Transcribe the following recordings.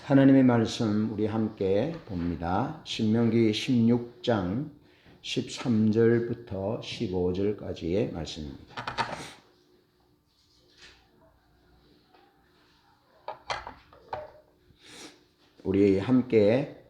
하나님의 말씀 우리 함께 봅니다. 신명기 16장 13절부터 15절까지의 말씀입니다. 우리 함께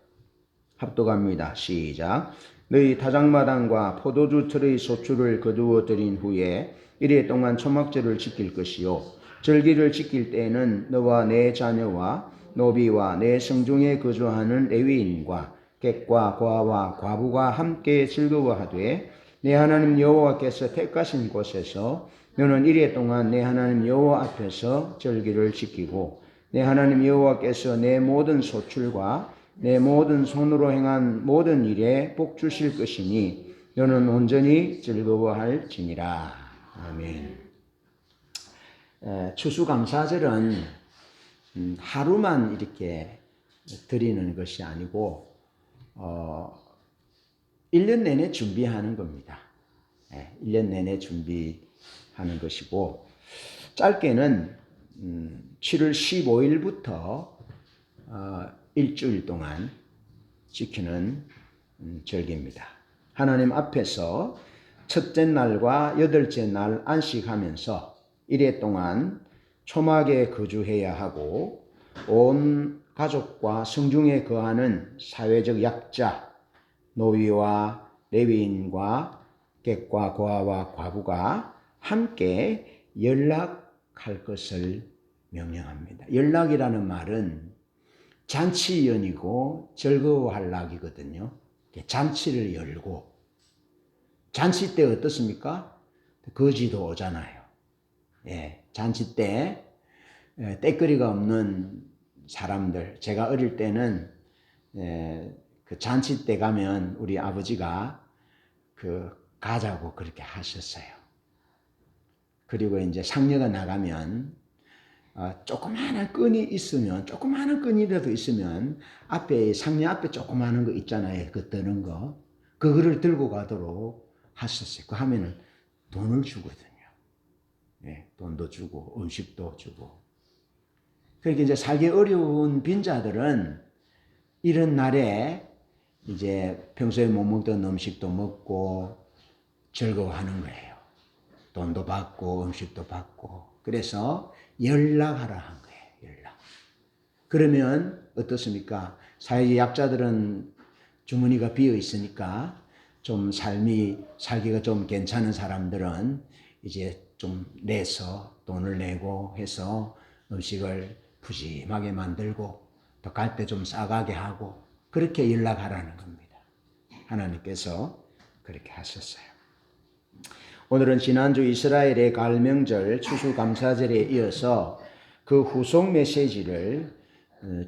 합독합니다. 시작. 너희 타작마당과 포도주 틀의 소출을 거두어 들인 후에 이래 동안 초막절을 지킬 것이요 절기를 지킬 때에는 너와 내 자녀와 노비와 내 성중에 거주하는 레위인과 객과 과와 과부가 함께 즐거워하되 내 하나님 여호와께서 택하신 곳에서 너는 이래 동안 내 하나님 여호와 앞에서 절기를 지키고 내 하나님 여호와께서 내 모든 소출과 내 모든 손으로 행한 모든 일에 복 주실 것이니 너는 온전히 즐거워할지니라. 아멘. 추수감사절은 하루만 이렇게 드리는 것이 아니고 1년 내내 준비하는 겁니다. 1년 내내 준비하는 것이고 짧게는 7월 15일부터 일주일 동안 지키는 절기입니다. 하나님 앞에서 첫째 날과 여덟째 날 안식하면서 이래 동안 초막에 거주해야 하고 온 가족과 성중에 거하는 사회적 약자, 노위와 레위인과 객과 고아와 과부가 함께 연락할 것을 명령합니다. 연락이라는 말은 잔치연이고 즐거워할 낙이거든요. 잔치를 열고 잔치 때 어떻습니까? 거지도 오잖아요. 잔치 때 때거리가 없는 사람들, 제가 어릴 때는 그 잔치 때 가면 우리 아버지가 가자고 그렇게 하셨어요. 그리고 이제 상녀가 나가면 조그마한 끈이 있으면, 조그마한 끈이라도 있으면 앞에 상녀 앞에 조그마한 거 있잖아요. 그 뜨는 거, 그거를 들고 가도록 하셨어요. 그 하면은 돈을 주거든요. 돈도 주고 음식도 주고. 그러니까 이제 살기 어려운 빈자들은 이런 날에 이제 평소에 못 먹던 음식도 먹고 즐거워하는 거예요. 돈도 받고 음식도 받고. 그래서 연락하라 한 거예요. 연락. 그러면 어떻습니까? 사회적 약자들은 주머니가 비어 있으니까 좀 살기가 좀 괜찮은 사람들은 이제 좀 내서 돈을 내고 해서 음식을 푸짐하게 만들고 또 갈 때 좀 싸가게 하고 그렇게 연락하라는 겁니다. 하나님께서 그렇게 하셨어요. 오늘은 지난주 이스라엘의 가을 명절 추수감사절에 이어서 그 후속 메시지를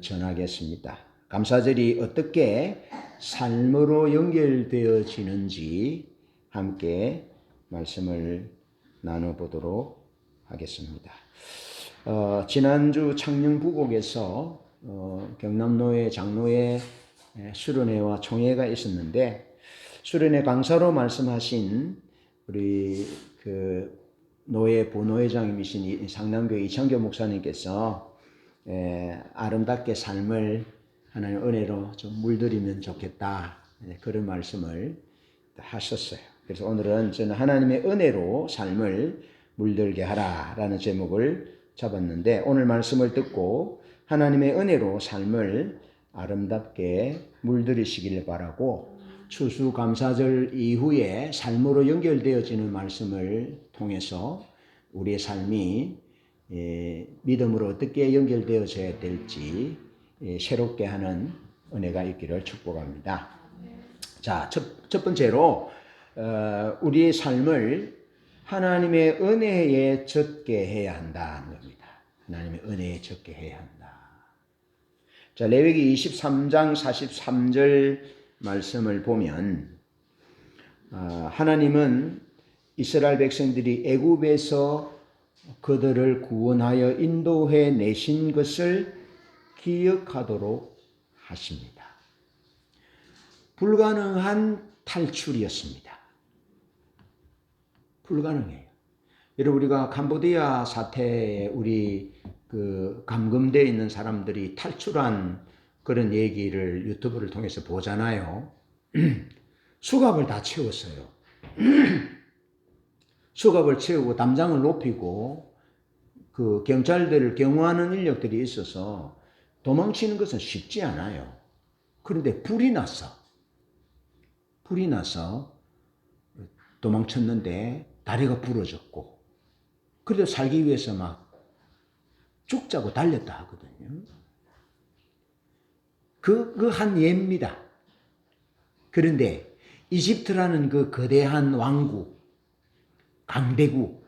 전하겠습니다. 감사절이 어떻게 삶으로 연결되어지는지 함께 말씀을 나눠보도록 하겠습니다. 지난주 창녕부곡에서 경남노회 장로회 수련회와 총회가 있었는데 수련회 강사로 말씀하신 우리 노회 부노회장이신 상남교회 이창교 목사님께서 아름답게 삶을 하나님의 은혜로 좀 물들이면 좋겠다 그런 말씀을 하셨어요. 그래서 오늘은 저는 하나님의 은혜로 삶을 물들게 하라라는 제목을 잡았는데 오늘 말씀을 듣고 하나님의 은혜로 삶을 아름답게 물들이시길 바라고 추수감사절 이후에 삶으로 연결되어지는 말씀을 통해서 우리의 삶이 믿음으로 어떻게 연결되어져야 될지 새롭게 하는 은혜가 있기를 축복합니다. 자, 첫 번째로 우리의 삶을 하나님의 은혜에 젖게 해야 한다는 겁니다. 하나님의 은혜에 젖게 해야 한다. 자, 레위기 23장 43절 말씀을 보면 하나님은 이스라엘 백성들이 애굽에서 그들을 구원하여 인도해 내신 것을 기억하도록 하십니다. 불가능한 탈출이었습니다. 불가능해요. 여러분 우리가 캄보디아 사태에 우리 그 감금되어 있는 사람들이 탈출한 그런 얘기를 유튜브를 통해서 보잖아요. 수갑을 다 채웠어요. 수갑을 채우고 담장을 높이고 그 경찰들을 경호하는 인력들이 있어서 도망치는 것은 쉽지 않아요. 그런데 불이 나서 도망쳤는데 다리가 부러졌고, 그래도 살기 위해서 막 죽자고 달렸다 하거든요. 그 한 예입니다. 그런데 이집트라는 그 거대한 왕국, 강대국,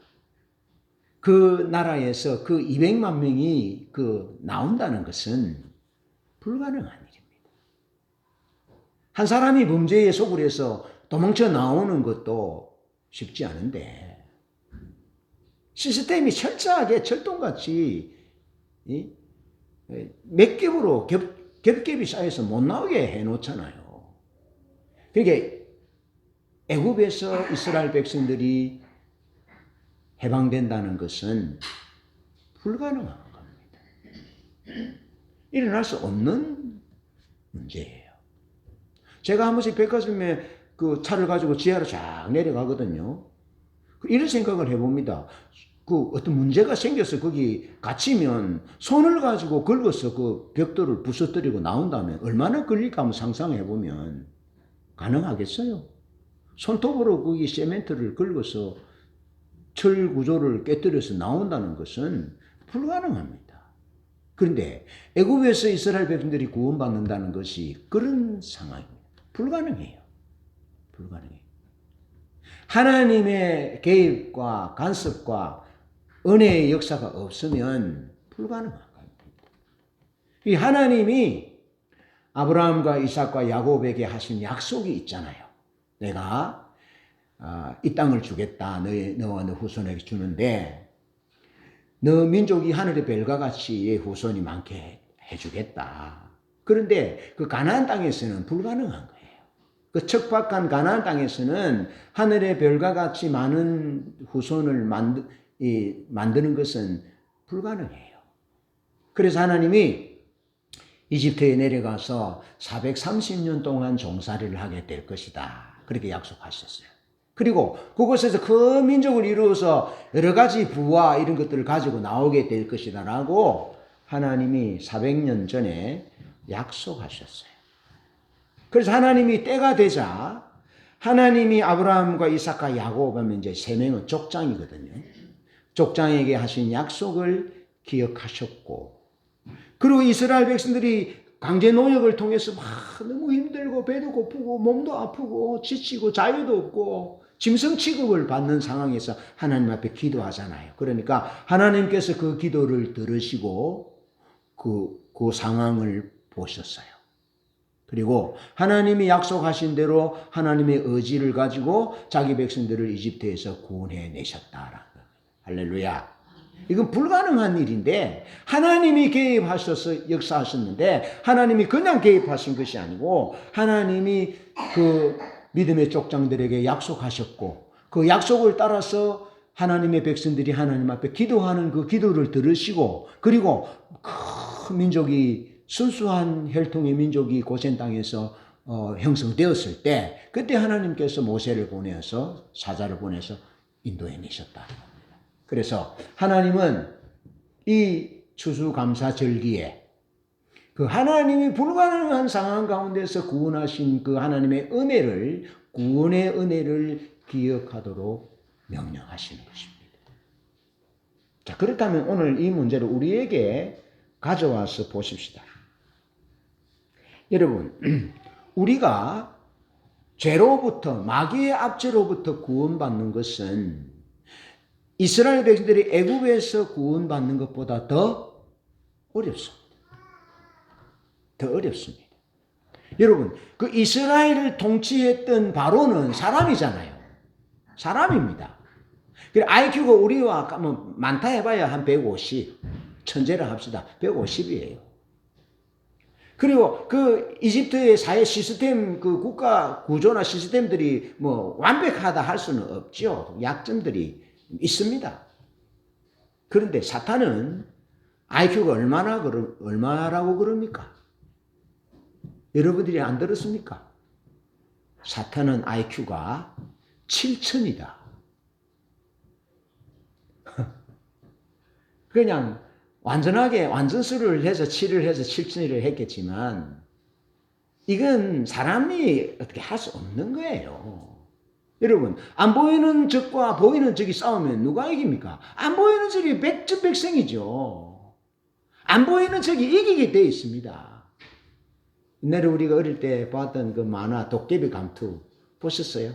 그 나라에서 그 200만 명이 그 나온다는 것은 불가능한 일입니다. 한 사람이 범죄에 속을 해서 도망쳐 나오는 것도 쉽지 않은데, 시스템이 철저하게 철동같이 몇 겹으로 겹겹이 쌓여서 못 나오게 해놓잖아요. 그러니까 애굽에서 이스라엘 백성들이 해방된다는 것은 불가능한 겁니다. 일어날 수 없는 문제예요. 제가 한 번씩 백화점에 그 차를 가지고 지하로 쫙 내려가거든요. 이런 생각을 해봅니다. 그 어떤 문제가 생겨서 거기 갇히면 손을 가지고 긁어서 그 벽돌을 부서뜨리고 나온다면 얼마나 걸릴까 한번 상상해보면 가능하겠어요? 손톱으로 거기 세멘트를 긁어서 철 구조를 깨뜨려서 나온다는 것은 불가능합니다. 그런데 애굽에서 이스라엘 백성들이 구원받는다는 것이 그런 상황입니다. 불가능해요. 불가능해요. 하나님의 개입과 간섭과 은혜의 역사가 없으면 불가능한 겁니다. 이 하나님이 아브라함과 이삭과 야곱에게 하신 약속이 있잖아요. 내가 이 땅을 주겠다. 너와 너 후손에게 주는데 너 민족이 하늘의 별과 같이 후손이 많게 해주겠다. 그런데 그 가나안 땅에서는 불가능한 거예요. 그 척박한 가나안 땅에서는 하늘의 별과 같이 많은 후손을 만드는 것은 불가능해요. 그래서 하나님이 이집트에 내려가서 430년 동안 종살이를 하게 될 것이다. 그렇게 약속하셨어요. 그리고 그곳에서 큰 민족을 이루어서 여러 가지 부와 이런 것들을 가지고 나오게 될 것이다 라고 하나님이 400년 전에 약속하셨어요. 그래서 하나님이 때가 되자 하나님이 아브라함과 이삭과 야곱 하면 이제 세 명은 족장이거든요. 족장에게 하신 약속을 기억하셨고, 그리고 이스라엘 백성들이 강제 노역을 통해서 막 너무 힘들고 배도 고프고 몸도 아프고 지치고 자유도 없고 짐승 취급을 받는 상황에서 하나님 앞에 기도하잖아요. 그러니까 하나님께서 그 기도를 들으시고 그 상황을 보셨어요. 그리고 하나님이 약속하신 대로 하나님의 의지를 가지고 자기 백성들을 이집트에서 구원해 내셨다라는 거예요. 할렐루야. 이건 불가능한 일인데 하나님이 개입하셔서 역사하셨는데, 하나님이 그냥 개입하신 것이 아니고 하나님이 그 믿음의 족장들에게 약속하셨고, 그 약속을 따라서 하나님의 백성들이 하나님 앞에 기도하는 그 기도를 들으시고, 그리고 큰 민족이 순수한 혈통의 민족이 고센 땅에서 형성되었을 때, 그때 하나님께서 모세를 보내서 사자를 보내서 인도해내셨다. 그래서 하나님은 이 추수감사절기에 그 하나님이 불가능한 상황 가운데서 구원하신 그 하나님의 은혜를, 구원의 은혜를 기억하도록 명령하시는 것입니다. 자, 그렇다면 오늘 이 문제를 우리에게 가져와서 보십시다. 여러분, 우리가 죄로부터, 마귀의 압제로부터 구원받는 것은 이스라엘 백성들이 애굽에서 구원받는 것보다 더 어렵습니다. 더 어렵습니다. 여러분, 그 이스라엘을 통치했던 바로는 사람이잖아요. 사람입니다. 그래, IQ가 우리와 뭐 많다 해봐야 한 150, 천재라 합시다. 150이에요. 그리고 그 이집트의 사회 시스템, 그 국가 구조나 시스템들이 뭐 완벽하다 할 수는 없죠. 약점들이 있습니다. 그런데 사탄은 IQ가 얼마라고 그럽니까? 여러분들이 안 들었습니까? 사탄은 IQ가 7,000이다. 그냥 완전하게 완전수를 해서 7을 해서 7,000을 했겠지만 이건 사람이 어떻게 할 수 없는 거예요. 여러분, 안 보이는 적과 보이는 적이 싸우면 누가 이깁니까? 안 보이는 적이 백전백승이죠. 안 보이는 적이 이기게 되어 있습니다. 옛날에 우리가 어릴 때 봤던 그 만화 도깨비 감투 보셨어요?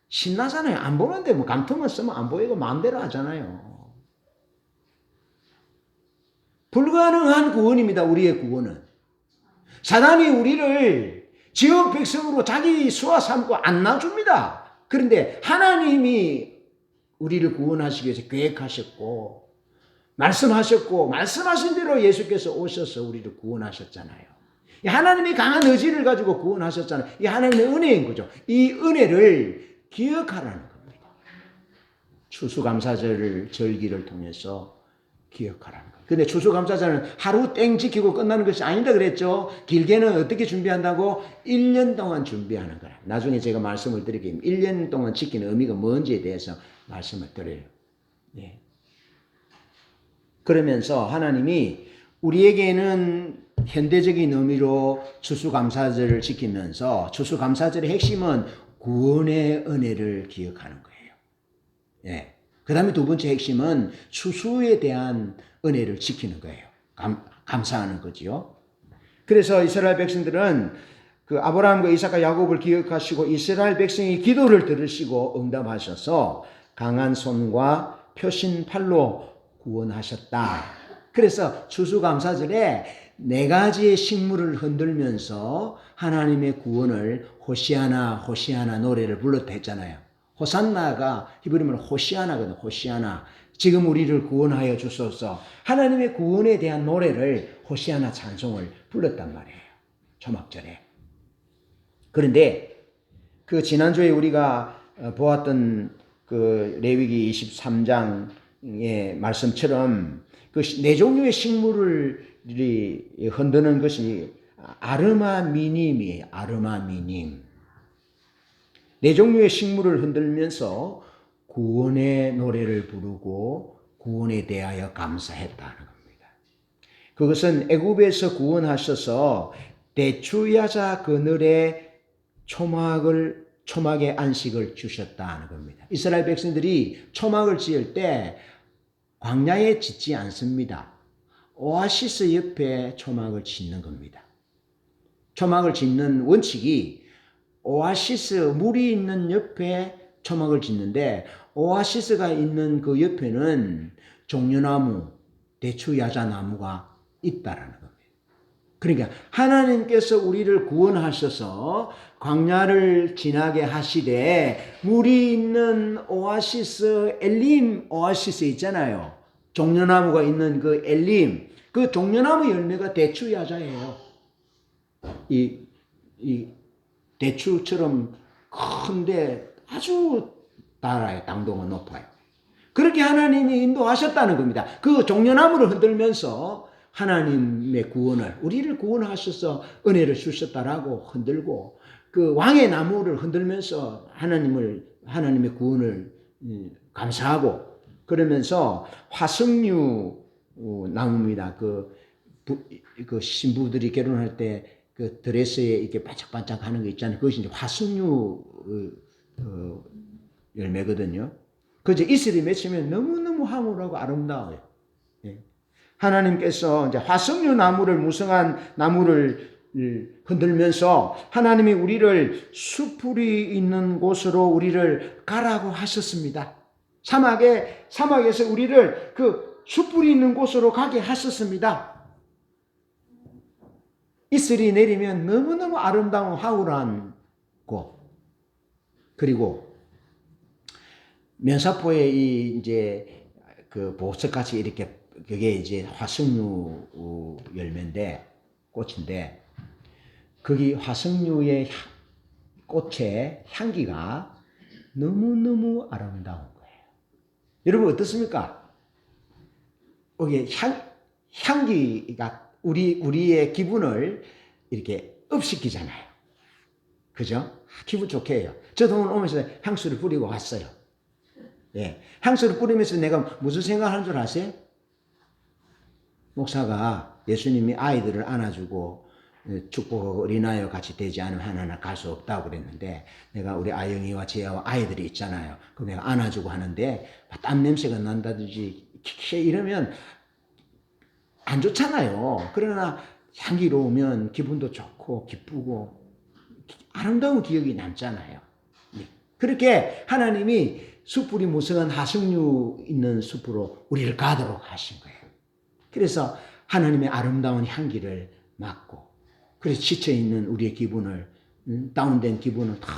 신나잖아요. 안 보는데 뭐 감투만 쓰면 안 보이고 마음대로 하잖아요. 불가능한 구원입니다. 우리의 구원은. 사단이 우리를 지역 백성으로 자기 수하 삼고 안 놔줍니다. 그런데 하나님이 우리를 구원하시기 위해서 계획하셨고 말씀하셨고 말씀하신 대로 예수께서 오셔서 우리를 구원하셨잖아요. 이 하나님의 강한 의지를 가지고 구원하셨잖아요. 이 하나님의 은혜인 거죠. 이 은혜를 기억하라는 겁니다. 추수감사절 절기를 통해서 기억하라는 겁니다. 근데 추수감사절은 하루 땡 지키고 끝나는 것이 아니다 그랬죠. 길게는 어떻게 준비한다고? 1년 동안 준비하는 거라. 나중에 제가 말씀을 드릴게요. 1년 동안 지키는 의미가 뭔지에 대해서 말씀을 드려요. 예. 그러면서 하나님이 우리에게는 현대적인 의미로 추수감사절을 지키면서 추수감사절의 핵심은 구원의 은혜를 기억하는 거예요. 예. 그 다음에 두 번째 핵심은 추수에 대한 은혜를 지키는 거예요. 감사하는 거지요. 그래서 이스라엘 백성들은 그 아브라함과 이삭과 야곱을 기억하시고 이스라엘 백성이 기도를 들으시고 응답하셔서 강한 손과 표신 팔로 구원하셨다. 그래서 추수감사절에 4가지의 식물을 흔들면서 하나님의 구원을 호시아나 호시아나 노래를 불렀다 했잖아요. 호산나가 히브리어로 호시아나거든요. 호시아나. 지금 우리를 구원하여 주소서. 하나님의 구원에 대한 노래를 호시아나 찬송을 불렀단 말이에요. 초막절에. 그런데 그 지난주에 우리가 보았던 그 레위기 23장의 말씀처럼 그 4종류의 식물을 흔드는 것이 아르마미님이에요. 아르마미님. 4종류의 식물을 흔들면서 구원의 노래를 부르고 구원에 대하여 감사했다는 겁니다. 그것은 애굽에서 구원하셔서 대추야자 그늘에 초막의 안식을 주셨다는 겁니다. 이스라엘 백성들이 초막을 지을 때 광야에 짓지 않습니다. 오아시스 옆에 초막을 짓는 겁니다. 초막을 짓는 원칙이 오아시스 물이 있는 옆에 초막을 짓는데 오아시스가 있는 그 옆에는 종려나무, 대추야자나무가 있다라는 겁니다. 그러니까 하나님께서 우리를 구원하셔서 광야를 지나게 하시되 물이 있는 오아시스, 엘림 오아시스 있잖아요. 종려나무가 있는 그 엘림, 그 종려나무 열매가 대추야자예요. 이 대추처럼 큰데 아주 달아요. 당도가 높아요. 그렇게 하나님이 인도하셨다는 겁니다. 그 종려나무를 흔들면서 하나님의 구원을, 우리를 구원하셔서 은혜를 주셨다라고 흔들고, 그 왕의 나무를 흔들면서 하나님의 구원을 감사하고, 그러면서 화석류 나무입니다. 그 신부들이 결혼할 때 그 드레스에 이렇게 반짝반짝 하는 거 있잖아요. 그것이 이제 화석류 열매거든요. 그저 이슬이 맺히면 너무너무 황홀하고 아름다워요. 예. 하나님께서 이제 화석류 나무를 무성한 나무를 흔들면서 하나님이 우리를 수풀이 있는 곳으로 우리를 가라고 하셨습니다. 사막에서 우리를 그 수풀이 있는 곳으로 가게 하셨습니다. 이슬이 내리면 너무너무 아름다운 황홀한 곳. 그리고 면사포에 이제 그 보석같이 이렇게 그게 이제 화석류 열매인데 꽃인데 거기 화석류의 꽃의 향기가 너무너무 아름다운 거예요. 여러분 어떻습니까? 거기에 향기가 우리의 기분을 이렇게 업시키잖아요. 그죠? 기분 좋게 해요. 저도 오늘 오면서 향수를 뿌리고 왔어요. 예. 향수를 뿌리면서 내가 무슨 생각하는 줄 아세요? 목사가 예수님이 아이들을 안아주고 축복하고 어린아이와 같이 되지 않으면 하나는 갈 수 없다고 그랬는데, 내가 우리 아영이와 지아와 아이들이 있잖아요. 그럼 내가 안아주고 하는데 땀 냄새가 난다든지 이러면 안 좋잖아요. 그러나 향기로우면 기분도 좋고 기쁘고 아름다운 기억이 남잖아요. 그렇게 하나님이 숯불이 무성한 하석류 있는 숲으로 우리를 가도록 하신 거예요. 그래서 하나님의 아름다운 향기를 맡고, 그래서 지쳐있는 우리의 기분을, 다운된 기분을 다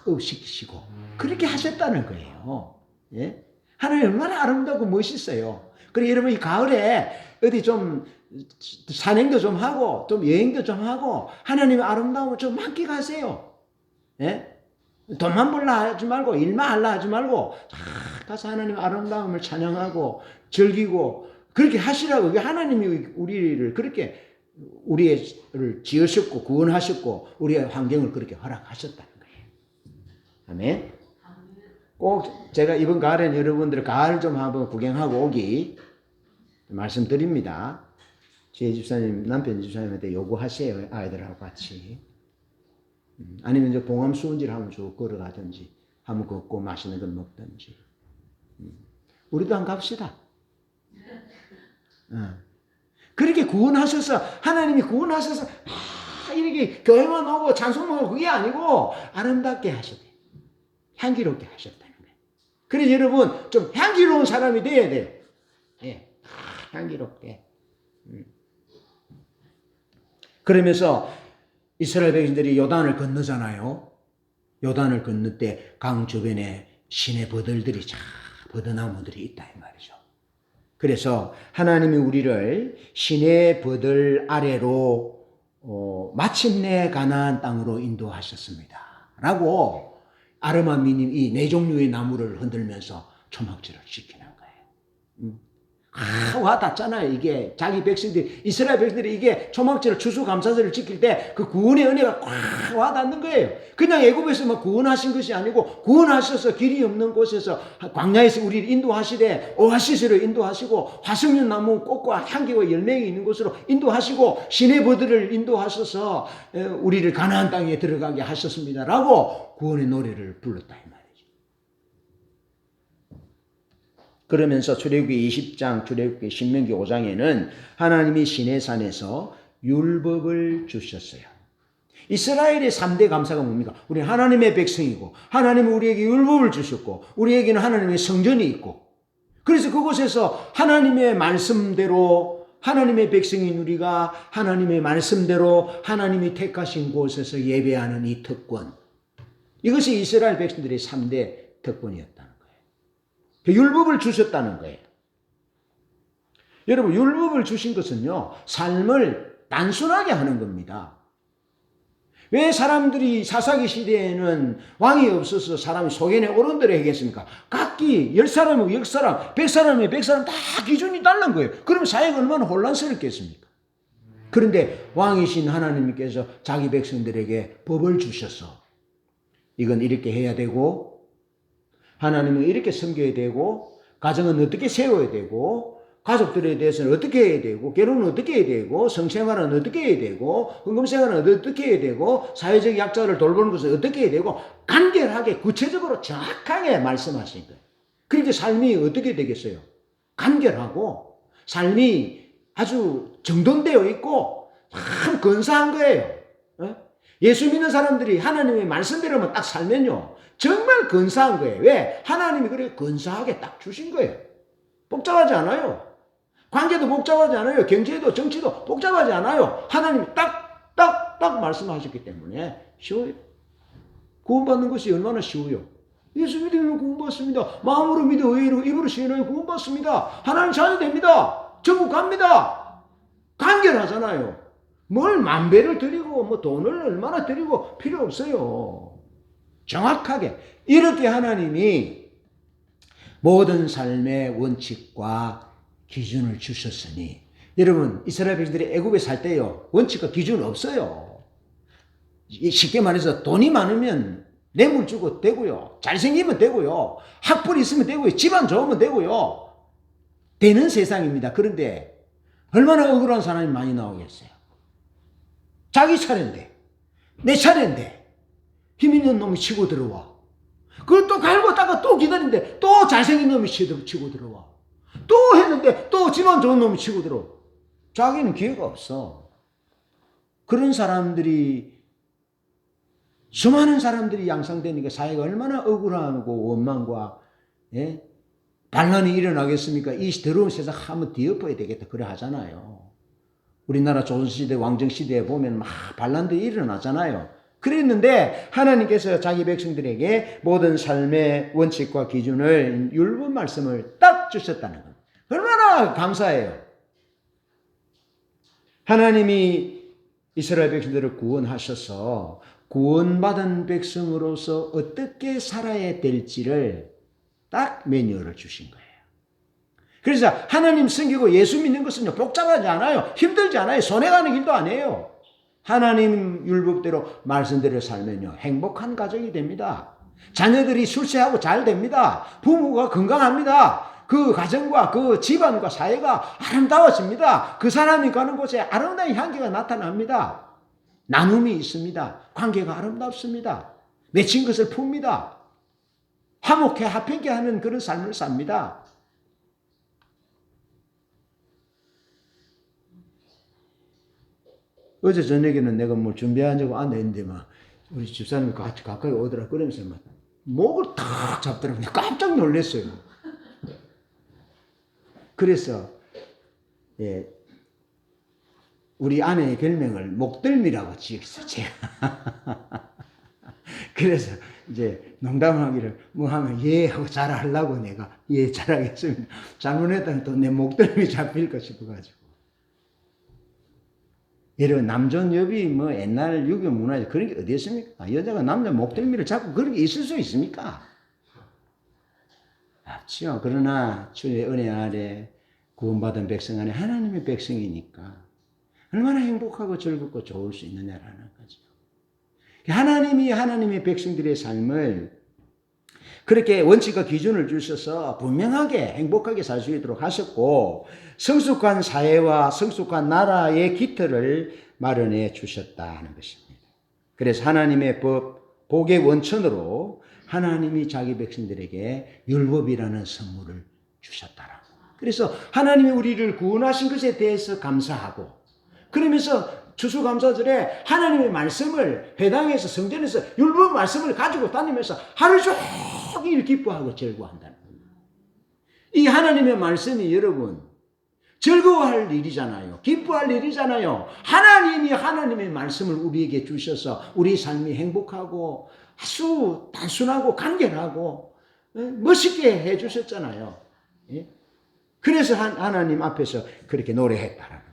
업시키시고 그렇게 하셨다는 거예요. 예? 하나님 얼마나 아름다고 멋있어요. 그래서 여러분 이 가을에 어디 좀 산행도 좀 하고 좀 여행도 좀 하고 하나님의 아름다움을 좀 만끽하세요. 예? 돈만 벌라 하지 말고 일만 하려 하지 말고 가서 하나님의 아름다움을 찬양하고 즐기고 그렇게 하시라고. 하나님이 우리를 그렇게 우리를 지으셨고 구원하셨고 우리의 환경을 그렇게 허락하셨다는 거예요. 아멘. 꼭 제가 이번 가을에는 여러분들 가을 좀 한번 구경하고 오기 말씀드립니다. 제 집사님, 남편 집사님한테 요구하세요. 아이들하고 같이. 아니면 이제 봉암 수원지를 한번 쭉 걸어가든지 한번 걷고 맛있는 걸 먹든지. 우리도 한번 갑시다. 그렇게 구원하셔서, 하나님이 구원하셔서 이렇게 교회만 오고 찬송만 오고 그게 아니고 아름답게 하셨대요. 향기롭게 하셨다는 거예요. 그래서 여러분 좀 향기로운 사람이 돼야 돼요. 예, 향기롭게. 그러면서 이스라엘 백성들이 요단을 건너잖아요. 요단을 건널 때 강 주변에 시내 버들들이 버드나무들이 있다 이 말이죠. 그래서 하나님이 우리를 시내 버들 아래로 마침내 가나안 땅으로 인도하셨습니다. 라고 아르마미님 이 네 종류의 나무를 흔들면서 초막절을 지키는 거예요. 와닿잖아요. 이게 자기 백성들이, 이스라엘 백성들이 이게 초막절 추수감사절을 지킬 때 그 구원의 은혜가 꽉 와닿는 거예요. 그냥 애굽에서만 구원하신 것이 아니고 구원하셔서 길이 없는 곳에서 광야에서 우리를 인도하시되 오아시스로 인도하시고 화석류 나무 꽃과 향기와 열매가 있는 곳으로 인도하시고 시내버들을 인도하셔서 우리를 가나안 땅에 들어가게 하셨습니다라고 구원의 노래를 불렀다 이 말이에요. 그러면서 출애굽기 20장, 출애굽기 신명기 5장에는 하나님이 시내산에서 율법을 주셨어요. 이스라엘의 3대 감사가 뭡니까? 우리 하나님의 백성이고 하나님은 우리에게 율법을 주셨고 우리에게는 하나님의 성전이 있고, 그래서 그곳에서 하나님의 말씀대로 하나님의 백성인 우리가 하나님의 말씀대로 하나님이 택하신 곳에서 예배하는 이 특권, 이것이 이스라엘 백성들의 3대 특권이었다는 거예요. 율법을 주셨다는 거예요. 여러분, 율법을 주신 것은요, 삶을 단순하게 하는 겁니다. 왜 사람들이 사사기 시대에는 왕이 없어서 사람이 소견에 어른들을 얘기했습니까? 각기 10사람이면 10사람, 100사람이면 100사람 다 기준이 다른 거예요. 그러면 사회가 얼마나 혼란스럽겠습니까? 그런데 왕이신 하나님께서 자기 백성들에게 법을 주셔서 이건 이렇게 해야 되고, 하나님은 이렇게 섬겨야 되고, 가정은 어떻게 세워야 되고, 가족들에 대해서는 어떻게 해야 되고, 결혼은 어떻게 해야 되고, 성생활은 어떻게 해야 되고, 헌금생활은 어떻게 해야 되고, 사회적 약자를 돌보는 것은 어떻게 해야 되고, 간결하게 구체적으로 정확하게 말씀하신 거예요. 그러니까 삶이 어떻게 되겠어요? 간결하고 삶이 아주 정돈되어 있고 참 근사한 거예요. 예수 믿는 사람들이 하나님의 말씀대로만 딱 살면요, 정말 근사한 거예요. 왜? 하나님이 그렇게 근사하게 딱 주신 거예요. 복잡하지 않아요. 관계도 복잡하지 않아요. 경제도 정치도 복잡하지 않아요. 하나님이 딱 말씀하셨기 때문에 쉬워요. 구원받는 것이 얼마나 쉬워요. 예수 믿으면 구원받습니다. 마음으로 믿어 의로 입으로 시인하여 구원받습니다. 하나님 자녀 됩니다. 천국 갑니다. 간결하잖아요. 뭘 만배를 드리고 뭐 돈을 얼마나 드리고 필요 없어요. 정확하게 이렇게 하나님이 모든 삶의 원칙과 기준을 주셨으니 여러분, 이스라엘 백성들이 애굽에 살 때요, 원칙과 기준 없어요. 쉽게 말해서 돈이 많으면 뇌물 주고 되고요, 잘생기면 되고요, 학벌이 있으면 되고요, 집안 좋으면 되고요, 되는 세상입니다. 그런데 얼마나 억울한 사람이 많이 나오겠어요. 자기 차례인데, 내 차례인데 힘 있는 놈이 치고 들어와. 그걸 또 갈고 닦아 또 기다리는데 또 잘생긴 놈이 치고 들어와. 또 했는데 또 집안 좋은 놈이 치고 들어와. 자기는 기회가 없어. 그런 사람들이, 수많은 사람들이 양상되니까 사회가 얼마나 억울하고 원망과 반란이 일어나겠습니까? 이 더러운 세상 한번 뒤엎어야 되겠다 그래 하잖아요. 우리나라 조선시대 왕정시대에 보면 막 반란들이 일어나잖아요. 그랬는데 하나님께서 자기 백성들에게 모든 삶의 원칙과 기준을, 율법 말씀을 딱 주셨다는 겁니다. 얼마나 감사해요. 하나님이 이스라엘 백성들을 구원하셔서 구원받은 백성으로서 어떻게 살아야 될지를 딱 매뉴얼을 주신 거예요. 그래서 하나님 섬기고 예수 믿는 것은 복잡하지 않아요. 힘들지 않아요. 손해가는 길도 아니에요. 하나님 율법대로 말씀대로 살면요, 행복한 가정이 됩니다. 자녀들이 출세하고 잘 됩니다. 부부가 건강합니다. 그 가정과 그 집안과 사회가 아름다워집니다. 그 사람이 가는 곳에 아름다운 향기가 나타납니다. 나눔이 있습니다. 관계가 아름답습니다. 맺힌 것을 풉니다. 화목해 화평케 하는 그런 삶을 삽니다. 어제 저녁에는 내가 뭘 준비하자고 앉아있는데 막 우리 집사님이 같이 가까이 오더라. 그러면서 막 목을 탁 잡더라고요. 깜짝 놀랐어요. 그래서 우리 아내의 별명을 목덜미라고 지었어요. 제가. 그래서 이제 농담하기를 뭐 하면 예 하고 잘하려고 내가 예 잘하겠습니다. 잘못했다면 또 내 목덜미 잡힐까 싶어가지고. 여러분, 남존여비 뭐 옛날 유교 문화에 그런 게 어디 있습니까? 여자가 남자 목덜미를 잡고 그런 게 있을 수 있습니까? 없죠. 그러나 주의 은혜 아래 구원받은 백성 안에 하나님의 백성이니까 얼마나 행복하고 즐겁고 좋을 수 있느냐라는 거죠. 하나님이 하나님의 백성들의 삶을 그렇게 원칙과 기준을 주셔서 분명하게 행복하게 살 수 있도록 하셨고, 성숙한 사회와 성숙한 나라의 기틀을 마련해 주셨다는 것입니다. 그래서 하나님의 법, 복의 원천으로 하나님이 자기 백성들에게 율법이라는 선물을 주셨다라고. 그래서 하나님이 우리를 구원하신 것에 대해서 감사하고, 그러면서 추수감사절에 하나님의 말씀을 회당에서 성전에서 율법 말씀을 가지고 다니면서 하루 종일 기뻐하고 즐거워한다는 겁니다. 이 하나님의 말씀이 여러분 즐거워할 일이잖아요. 기뻐할 일이잖아요. 하나님이 하나님의 말씀을 우리에게 주셔서 우리 삶이 행복하고 아주 단순하고 간결하고 멋있게 해주셨잖아요. 그래서 하나님 앞에서 그렇게 노래했다라는 겁니다.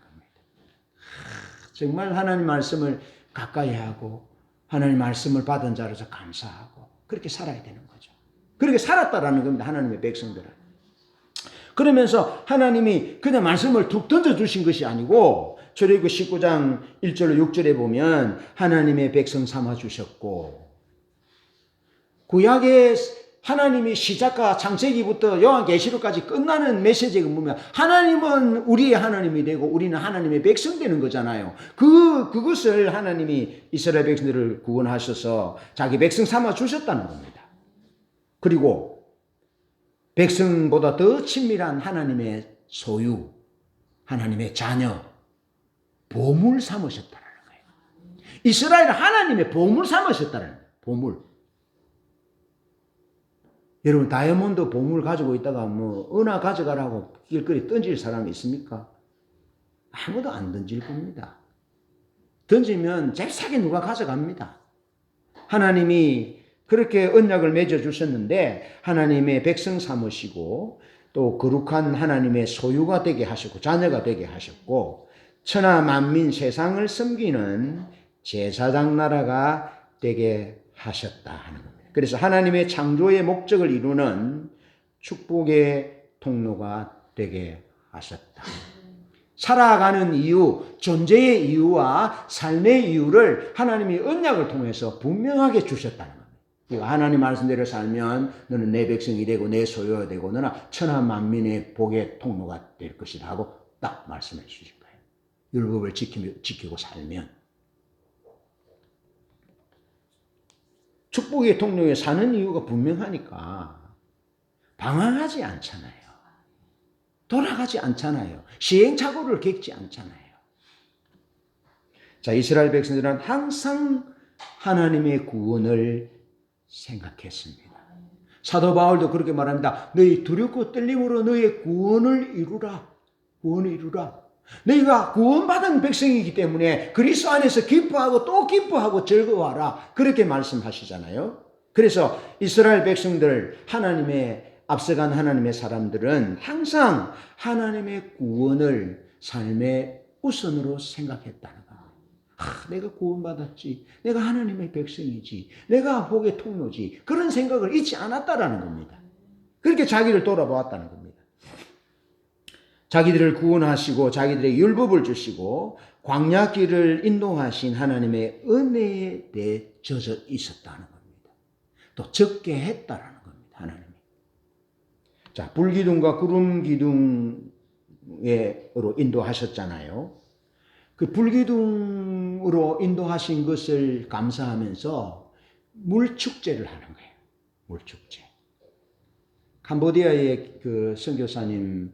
정말 하나님 말씀을 가까이 하고 하나님 말씀을 받은 자로서 감사하고 그렇게 살아야 되는 거죠. 그렇게 살았다라는 겁니다. 하나님의 백성들은. 그러면서 하나님이 그냥 말씀을 툭 던져주신 것이 아니고 출애굽기 19장 1절로 6절에 보면 하나님의 백성 삼아주셨고, 구약의 하나님이 시작과 창세기부터 요한계시록까지 끝나는 메시지가 뭐냐면 하나님은 우리의 하나님이 되고 우리는 하나님의 백성 되는 거잖아요. 그것을 하나님이 이스라엘 백성들을 구원하셔서 자기 백성 삼아 주셨다는 겁니다. 그리고 백성보다 더 친밀한 하나님의 소유, 하나님의 자녀, 보물 삼으셨다는 거예요. 이스라엘은 하나님의 보물 삼으셨다는 거예요. 보물. 여러분, 다이아몬드 보물 가지고 있다가 뭐 은하 가져가라고 길거리 던질 사람이 있습니까? 아무도 안 던질 겁니다. 던지면 제일 싸게 누가 가져갑니다. 하나님이 그렇게 언약을 맺어 주셨는데 하나님의 백성 삼으시고 또 거룩한 하나님의 소유가 되게 하셨고 자녀가 되게 하셨고 천하 만민 세상을 섬기는 제사장 나라가 되게 하셨다 하는 겁니다. 그래서 하나님의 창조의 목적을 이루는 축복의 통로가 되게 하셨다. 살아가는 이유, 존재의 이유와 삶의 이유를 하나님이 언약을 통해서 분명하게 주셨다는 겁니다. 그러니까 하나님 말씀대로 살면 너는 내 백성이 되고 내 소유가 되고 너는 천하 만민의 복의 통로가 될 것이다 하고 딱 말씀해 주신 거예요. 율법을 지키고 살면 축복의 통로에 사는 이유가 분명하니까 방황하지 않잖아요. 돌아가지 않잖아요. 시행착오를 겪지 않잖아요. 자, 이스라엘 백성들은 항상 하나님의 구원을 생각했습니다. 사도 바울도 그렇게 말합니다. 너희 두렵고 떨림으로 너희의 구원을 이루라. 구원을 이루라. 너희가 구원받은 백성이기 때문에 그리스도 안에서 기뻐하고 또 기뻐하고 즐거워하라. 그렇게 말씀하시잖아요. 그래서 이스라엘 백성들, 앞서간 하나님의 사람들은 항상 하나님의 구원을 삶의 우선으로 생각했다는 거예요. 내가 구원받았지. 내가 하나님의 백성이지. 내가 복의 통로지. 그런 생각을 잊지 않았다라는 겁니다. 그렇게 자기를 돌아보았다는 겁니다. 자기들을 구원하시고 자기들의 율법을 주시고 광야길을 인도하신 하나님의 은혜에 대해 젖어 있었다는 겁니다. 또 적게 했다라는 겁니다. 하나님이. 자, 불기둥과 구름 기둥으로 인도하셨잖아요. 그 불기둥으로 인도하신 것을 감사하면서 물축제를 하는 거예요. 물축제. 캄보디아의 그 선교사님을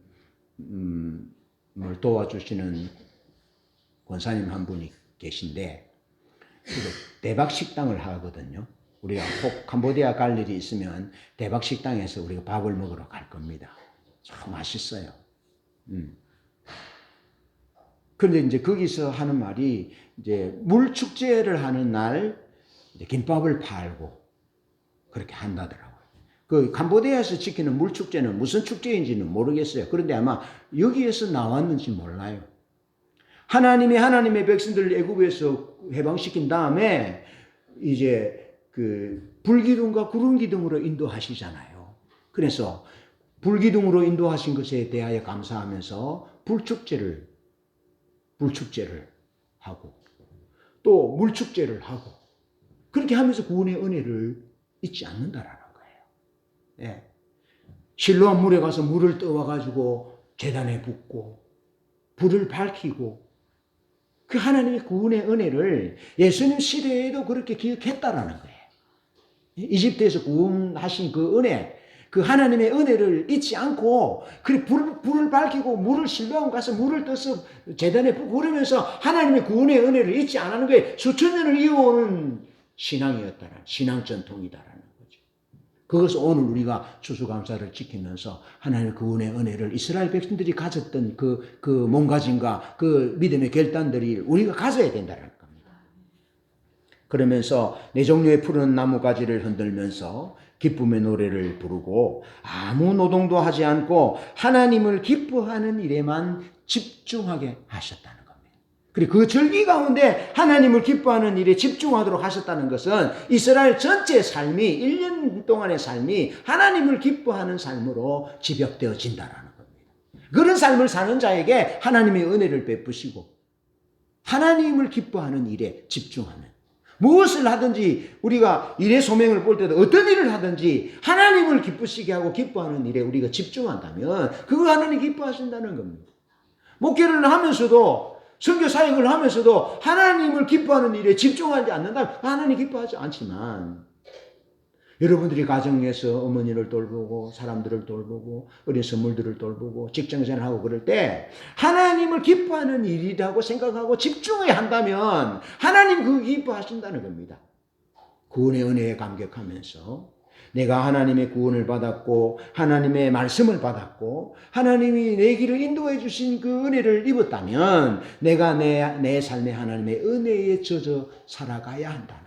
도와주시는 권사님 한 분이 계신데 대박 식당을 하거든요. 우리가 꼭 캄보디아 갈 일이 있으면 대박 식당에서 우리가 밥을 먹으러 갈 겁니다. 참 맛있어요. 그런데 이제 거기서 하는 말이 이제 물축제를 하는 날 이제 김밥을 팔고 그렇게 한다더라고요. 그 캄보디아에서 지키는 물축제는 무슨 축제인지는 모르겠어요. 그런데 아마 여기에서 나왔는지 몰라요. 하나님의 백성들을 애굽에서 해방시킨 다음에 이제 그 불기둥과 구름기둥으로 인도하시잖아요. 그래서 불기둥으로 인도하신 것에 대하여 감사하면서 불축제를 하고 또 물축제를 하고 그렇게 하면서 구원의 은혜를 잊지 않는다라는 거예요. 예. 실로암 물에 가서 물을 떠와가지고 제단에 붓고 불을 밝히고 그 하나님의 구원의 은혜를 예수님 시대에도 그렇게 기억했다라는 거예요. 이집트에서 구원하신 그 은혜, 그 하나님의 은혜를 잊지 않고 그래 불을 밝히고 물을 실로암 가서 물을 떠서 제단에 붓고 그러면서 하나님의 구원의 은혜를 잊지 않는 게 수천 년을 이어오는 신앙이었다라는 신앙 전통이다라는 거죠. 그것을 오늘 우리가 추수감사를 지키면서 하나님의 구원의 은혜를 이스라엘 백성들이 가졌던 그 몸가짐과 그 믿음의 결단들이 우리가 가져야 된다는 겁니다. 그러면서 네 종류의 푸른 나무가지를 흔들면서 기쁨의 노래를 부르고 아무 노동도 하지 않고 하나님을 기뻐하는 일에만 집중하게 하셨다는 겁니다. 그리고 그 절기 가운데 하나님을 기뻐하는 일에 집중하도록 하셨다는 것은 이스라엘 전체 삶이 1년 동안의 삶이 하나님을 기뻐하는 삶으로 집약되어진다는 겁니다. 그런 삶을 사는 자에게 하나님의 은혜를 베푸시고 하나님을 기뻐하는 일에 집중하는 무엇을 하든지 우리가 일의 소명을 볼 때도 어떤 일을 하든지 하나님을 기쁘시게 하고 기뻐하는 일에 우리가 집중한다면 그거 하나님 기뻐하신다는 겁니다. 목회를 하면서도 선교 사역을 하면서도 하나님을 기뻐하는 일에 집중하지 않는다면 하나님 기뻐하지 않지만 여러분들이 가정에서 어머니를 돌보고 사람들을 돌보고 어린 선물들을 돌보고 직장생활하고 그럴 때 하나님을 기뻐하는 일이라고 생각하고 집중해야 한다면 하나님 그거 기뻐하신다는 겁니다. 구원의 은혜에 감격하면서 내가 하나님의 구원을 받았고 하나님의 말씀을 받았고 하나님이 내 길을 인도해 주신 그 은혜를 입었다면 내가 내 삶에 하나님의 은혜에 젖어 살아가야 한다는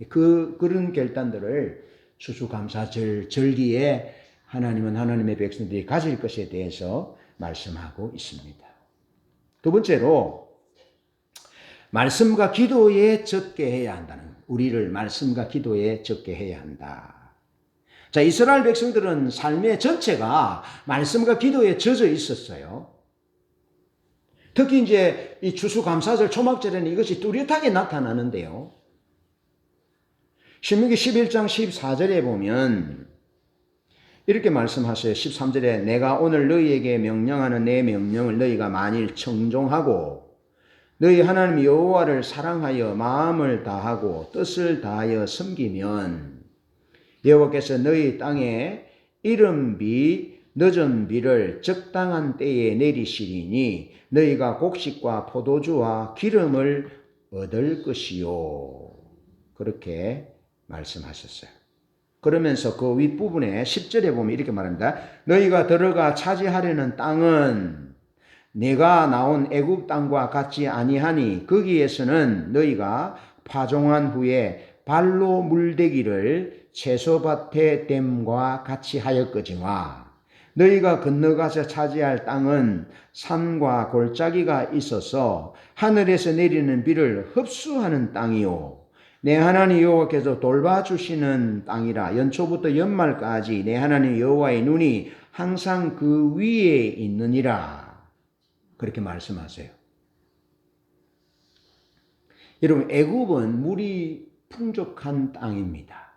그런 결단들을 추수감사절 절기에 하나님은 하나님의 백성들이 가질 것에 대해서 말씀하고 있습니다. 두 번째로 말씀과 기도에 적게 해야 한다는 우리를 말씀과 기도에 적게 해야 한다. 자, 이스라엘 백성들은 삶의 전체가 말씀과 기도에 젖어 있었어요. 특히 이제 이 추수감사절 초막절에는 이것이 뚜렷하게 나타나는데요. 신명기 11장 14절에 보면 이렇게 말씀하세요. 13절에 내가 오늘 너희에게 명령하는 내 명령을 너희가 만일 청종하고 너희 하나님 여호와를 사랑하여 마음을 다하고 뜻을 다하여 섬기면 여호와께서 너희 땅에 이른 늦은 비를 적당한 때에 내리시리니 너희가 곡식과 포도주와 기름을 얻을 것이요. 그렇게 말씀하셨어요. 그러면서 그 윗부분에 10절에 보면 이렇게 말합니다. 너희가 들어가 차지하려는 땅은 내가 나온 애굽 땅과 같지 아니하니 거기에서는 너희가 파종한 후에 발로 물대기를 채소밭에 댐과 같이 하였거지와 너희가 건너가서 차지할 땅은 산과 골짜기가 있어서 하늘에서 내리는 비를 흡수하는 땅이요 내 하나님 여호와께서 돌봐주시는 땅이라 연초부터 연말까지 내 하나님 여호와의 눈이 항상 그 위에 있느니라. 그렇게 말씀하세요. 여러분 애굽은 물이 풍족한 땅입니다.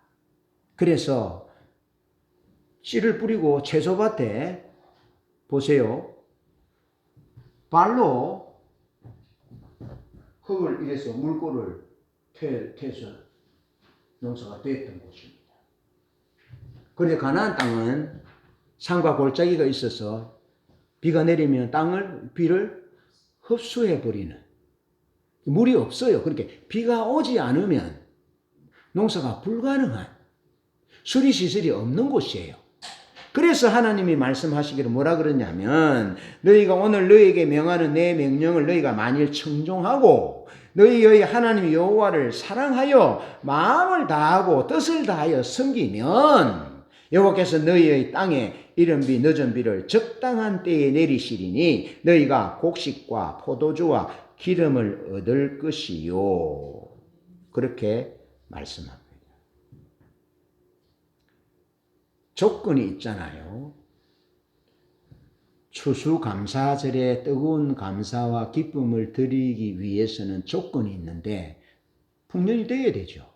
그래서 씨를 뿌리고 채소밭에 보세요. 발로 흙을 이래서 물꼬를 태서 농사가 됐던 곳입니다. 그런데 가나안 땅은 산과 골짜기가 있어서 비가 내리면 비를 흡수해 버리는 물이 없어요. 그러니까 비가 오지 않으면 농사가 불가능한 수리시설이 없는 곳이에요. 그래서 하나님이 말씀하시기를 뭐라 그러냐면 너희가 오늘 너희에게 명하는 내 명령을 너희가 만일 청종하고 너희의 하나님 여호와를 사랑하여 마음을 다하고 뜻을 다하여 섬기면 여호와께서 너희의 땅에 이른 비 늦은 비를 적당한 때에 내리시리니 너희가 곡식과 포도주와 기름을 얻을 것이요. 그렇게 말씀합니다. 조건이 있잖아요. 추수감사절에 뜨거운 감사와 기쁨을 드리기 위해서는 조건이 있는데 풍년이 되어야 되죠.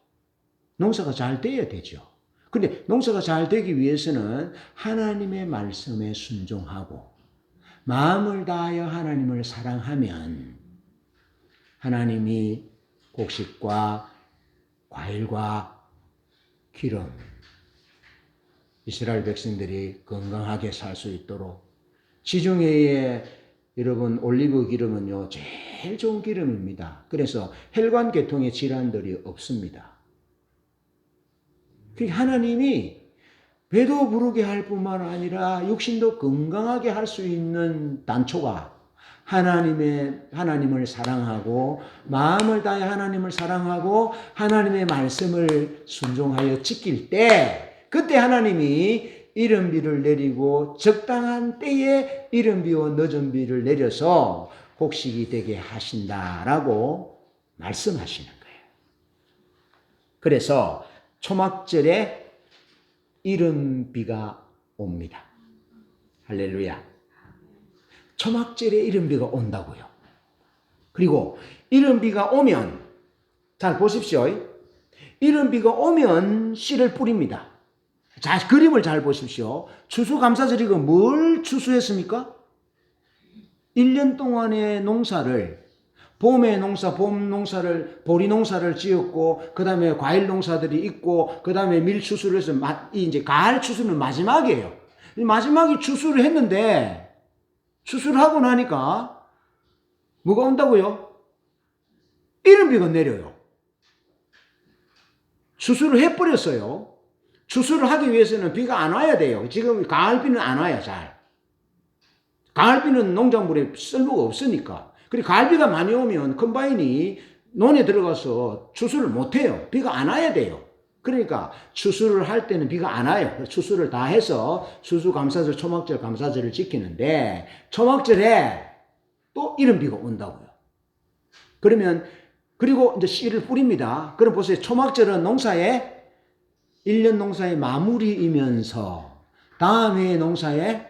농사가 잘 되어야 되죠. 그런데 농사가 잘 되기 위해서는 하나님의 말씀에 순종하고 마음을 다하여 하나님을 사랑하면 하나님이 곡식과 과일과 기름 이스라엘 백성들이 건강하게 살 수 있도록 지중해의 여러분 올리브 기름은요 제일 좋은 기름입니다. 그래서 혈관 계통의 질환들이 없습니다. 하나님이 배도 부르게 할 뿐만 아니라 육신도 건강하게 할 수 있는 단초가 하나님을 사랑하고 마음을 다해 하나님을 사랑하고 하나님의 말씀을 순종하여 지킬 때 그때 하나님이 이른 비를 내리고 적당한 때에 이른 비와 늦은 비를 내려서 곡식이 되게 하신다라고 말씀하시는 거예요. 그래서 초막절에 이른 비가 옵니다. 할렐루야. 초막절에 이른 비가 온다고요. 그리고 이른 비가 오면 잘 보십시오. 이른 비가 오면 씨를 뿌립니다. 자, 그림을 잘 보십시오. 추수감사절이고 뭘 추수했습니까? 1년 동안의 농사를 봄의 농사, 봄 농사를, 보리 농사를 지었고, 그 다음에 과일 농사들이 있고, 그 다음에 밀 추수를 해서, 이제 가을 추수는 마지막이에요. 마지막에 추수를 했는데, 추수를 하고 나니까, 뭐가 온다고요? 이른 비가 내려요. 추수를 해버렸어요. 추수를 하기 위해서는 비가 안 와야 돼요. 지금 가을비는 안 와요, 잘. 가을비는 농작물에 쓸모가 없으니까. 그리고 가을비가 많이 오면 컴바인이 논에 들어가서 추수를 못해요. 비가 안 와야 돼요. 그러니까 추수를 할 때는 비가 안 와요. 추수를 다 해서 추수감사절, 초막절, 감사절을 지키는데 초막절에 또 이른 비가 온다고요. 그리고 이제 씨를 뿌립니다. 그럼 보세요. 초막절은 1년 농사의 마무리이면서 다음 해의 농사의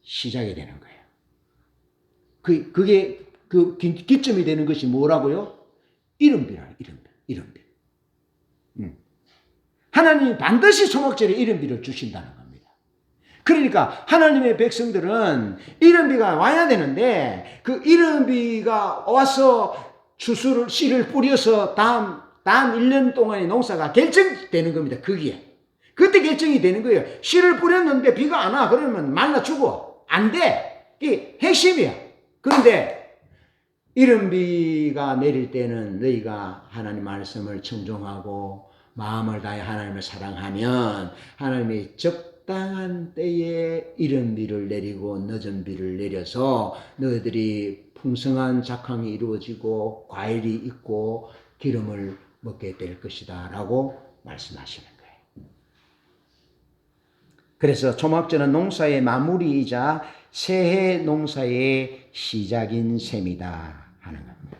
시작이 되는 거예요. 그게 그 기점이 되는 것이 뭐라고요? 이른비라, 이른비. 하나님이 반드시 초막절에 이른비를 주신다는 겁니다. 그러니까 하나님의 백성들은 이른비가 와야 되는데 그 이른비가 와서 씨를 뿌려서 다음 1년 동안의 농사가 결정되는 겁니다. 거기에. 그때 결정이 되는 거예요. 씨를 뿌렸는데 비가 안 와. 그러면 말라 죽어. 안 돼. 이게 핵심이야. 그런데 이른비가 내릴 때는 너희가 하나님 말씀을 청종하고 마음을 다해 하나님을 사랑하면 하나님이 적당한 때에 이른비를 내리고 늦은 비를 내려서 너희들이 풍성한 작황이 이루어지고 과일이 있고 기름을 먹게 될 것이다 라고 말씀하시는 거예요. 그래서 초막절은 농사의 마무리이자 새해 농사의 시작인 셈이다 하는 겁니다.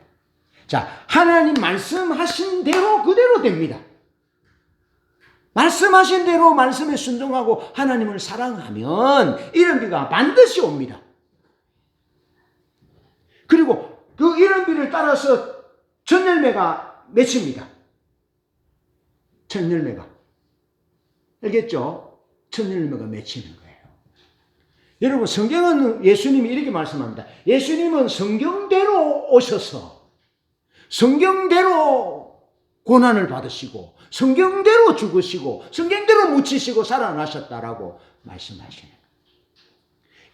자, 하나님 말씀하신 대로 그대로 됩니다. 말씀하신 대로 말씀에 순종하고 하나님을 사랑하면 이른비가 반드시 옵니다. 그리고 그 이른비를 따라서 첫 열매가 맺힙니다. 첫 열매가. 알겠죠? 첫 열매가 맺히는 거예요. 여러분, 성경은 예수님이 이렇게 말씀합니다. 예수님은 성경대로 오셔서 성경대로 고난을 받으시고 성경대로 죽으시고 성경대로 묻히시고 살아나셨다라고 말씀하시는 거예요.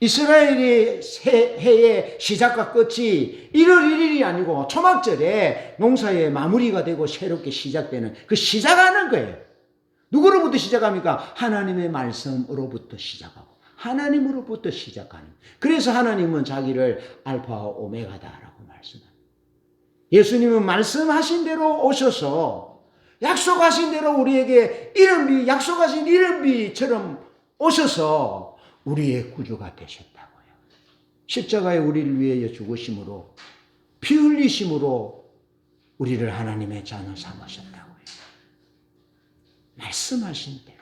이스라엘의 해의 시작과 끝이 1월 1일이 아니고 초막절에 농사의 마무리가 되고 새롭게 시작되는 그 시작하는 거예요. 누구로부터 시작합니까? 하나님의 말씀으로부터 시작하고 하나님으로부터 시작하는. 그래서 하나님은 자기를 알파와 오메가다라고 말씀합니다. 예수님은 말씀하신 대로 오셔서 약속하신 대로 우리에게 약속하신 이른비처럼 오셔서 우리의 구주가 되셨다고요. 십자가에 우리를 위해 죽으심으로 피 흘리심으로 우리를 하나님의 자녀 삼으셨다고요. 말씀하신 대로.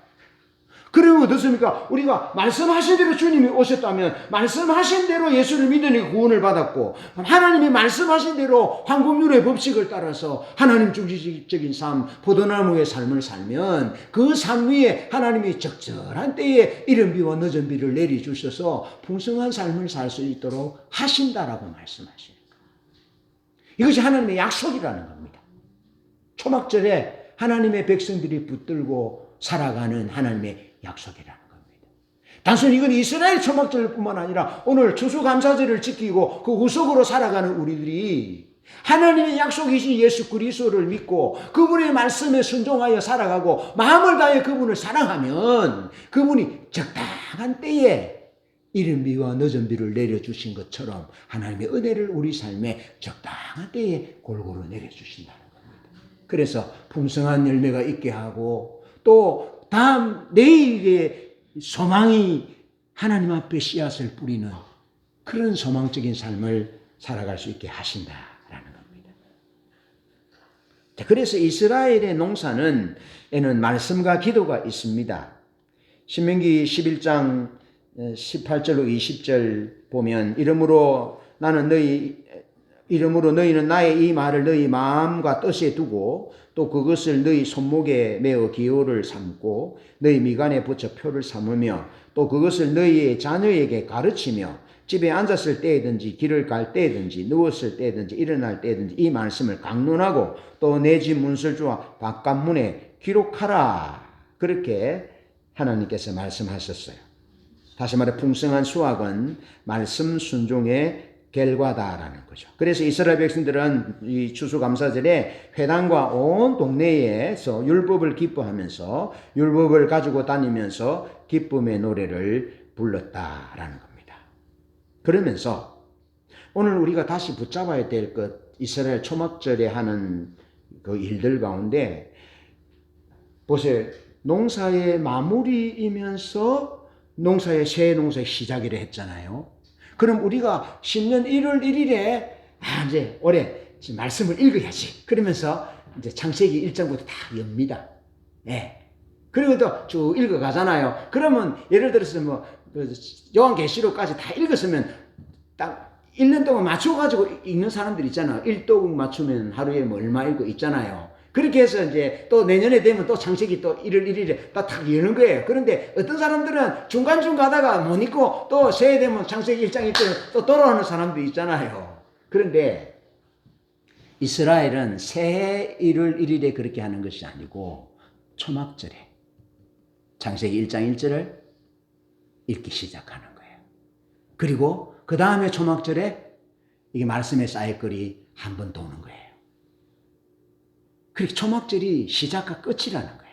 그리고 어떻습니까? 우리가 말씀하신 대로 주님이 오셨다면 말씀하신 대로 예수를 믿으니 구원을 받았고 하나님이 말씀하신 대로 황금률의 법칙을 따라서 하나님 중심적인 삶, 포도나무의 삶을 살면 그 삶 위에 하나님이 적절한 때에 이른비와 늦은 비를 내려주셔서 풍성한 삶을 살 수 있도록 하신다라고 말씀하시는 거예요. 이것이 하나님의 약속이라는 겁니다. 초막절에 하나님의 백성들이 붙들고 살아가는 하나님의 약속이라는 겁니다. 단순히 이건 이스라엘 초막절뿐만 아니라 오늘 추수감사절을 지키고 그 후속으로 살아가는 우리들이 하나님의 약속이신 예수 그리스도를 믿고 그분의 말씀에 순종하여 살아가고 마음을 다해 그분을 사랑하면 그분이 적당한 때에 이른비와 늦은 비를 내려주신 것처럼 하나님의 은혜를 우리 삶에 적당한 때에 골고루 내려주신다는 겁니다. 그래서 풍성한 열매가 있게 하고 또 다음 내일의 소망이 하나님 앞에 씨앗을 뿌리는 그런 소망적인 삶을 살아갈 수 있게 하신다라는 겁니다. 자, 그래서 이스라엘의 농사는 에는 말씀과 기도가 있습니다. 신명기 11장 18절로 20절 보면 이러므로 너희는 나의 이 말을 너희 마음과 뜻에 두고 또 그것을 너희 손목에 메어 기호를 삼고 너희 미간에 붙여 표를 삼으며 또 그것을 너희의 자녀에게 가르치며 집에 앉았을 때든지 길을 갈 때든지 누웠을 때든지 일어날 때든지 이 말씀을 강론하고 또 내 집 문설주와 바깥문에 기록하라. 그렇게 하나님께서 말씀하셨어요. 다시 말해 풍성한 수확은 말씀 순종의 결과다라는 거죠. 그래서 이스라엘 백성들은 이 추수감사절에 회당과 온 동네에서 율법을 기뻐하면서 율법을 가지고 다니면서 기쁨의 노래를 불렀다라는 겁니다. 그러면서 오늘 우리가 다시 붙잡아야 될 것, 이스라엘 초막절에 하는 그 일들 가운데 보세요. 농사의 마무리이면서 새해 농사의 시작이라 했잖아요. 그럼 우리가 신년 1월 1일에 이제 올해 말씀을 읽어야지. 그러면서 이제 창세기 1장부터 다 엽니다. 네. 그리고 또 쭉 읽어가잖아요. 그러면 예를 들어서 요한계시록까지 다 읽었으면 딱 1년 동안 맞춰가지고 읽는 사람들 있잖아요. 1독 맞추면 하루에 뭐 얼마 읽고 있잖아요. 그렇게 해서 이제 또 내년에 되면 또 창세기 또 1월 1일에 딱 여는 거예요. 그런데 어떤 사람들은 중간중 가다가 못 읽고 또 새해 되면 창세기 1장 1절 또 돌아오는 사람도 있잖아요. 그런데 이스라엘은 새해 1월 1일에 그렇게 하는 것이 아니고 초막절에 창세기 1장 1절을 읽기 시작하는 거예요. 그리고 그 다음에 초막절에 이게 말씀의 사이클이 한 번 도는 거예요. 그렇게 초막절이 시작과 끝이라는 거예요.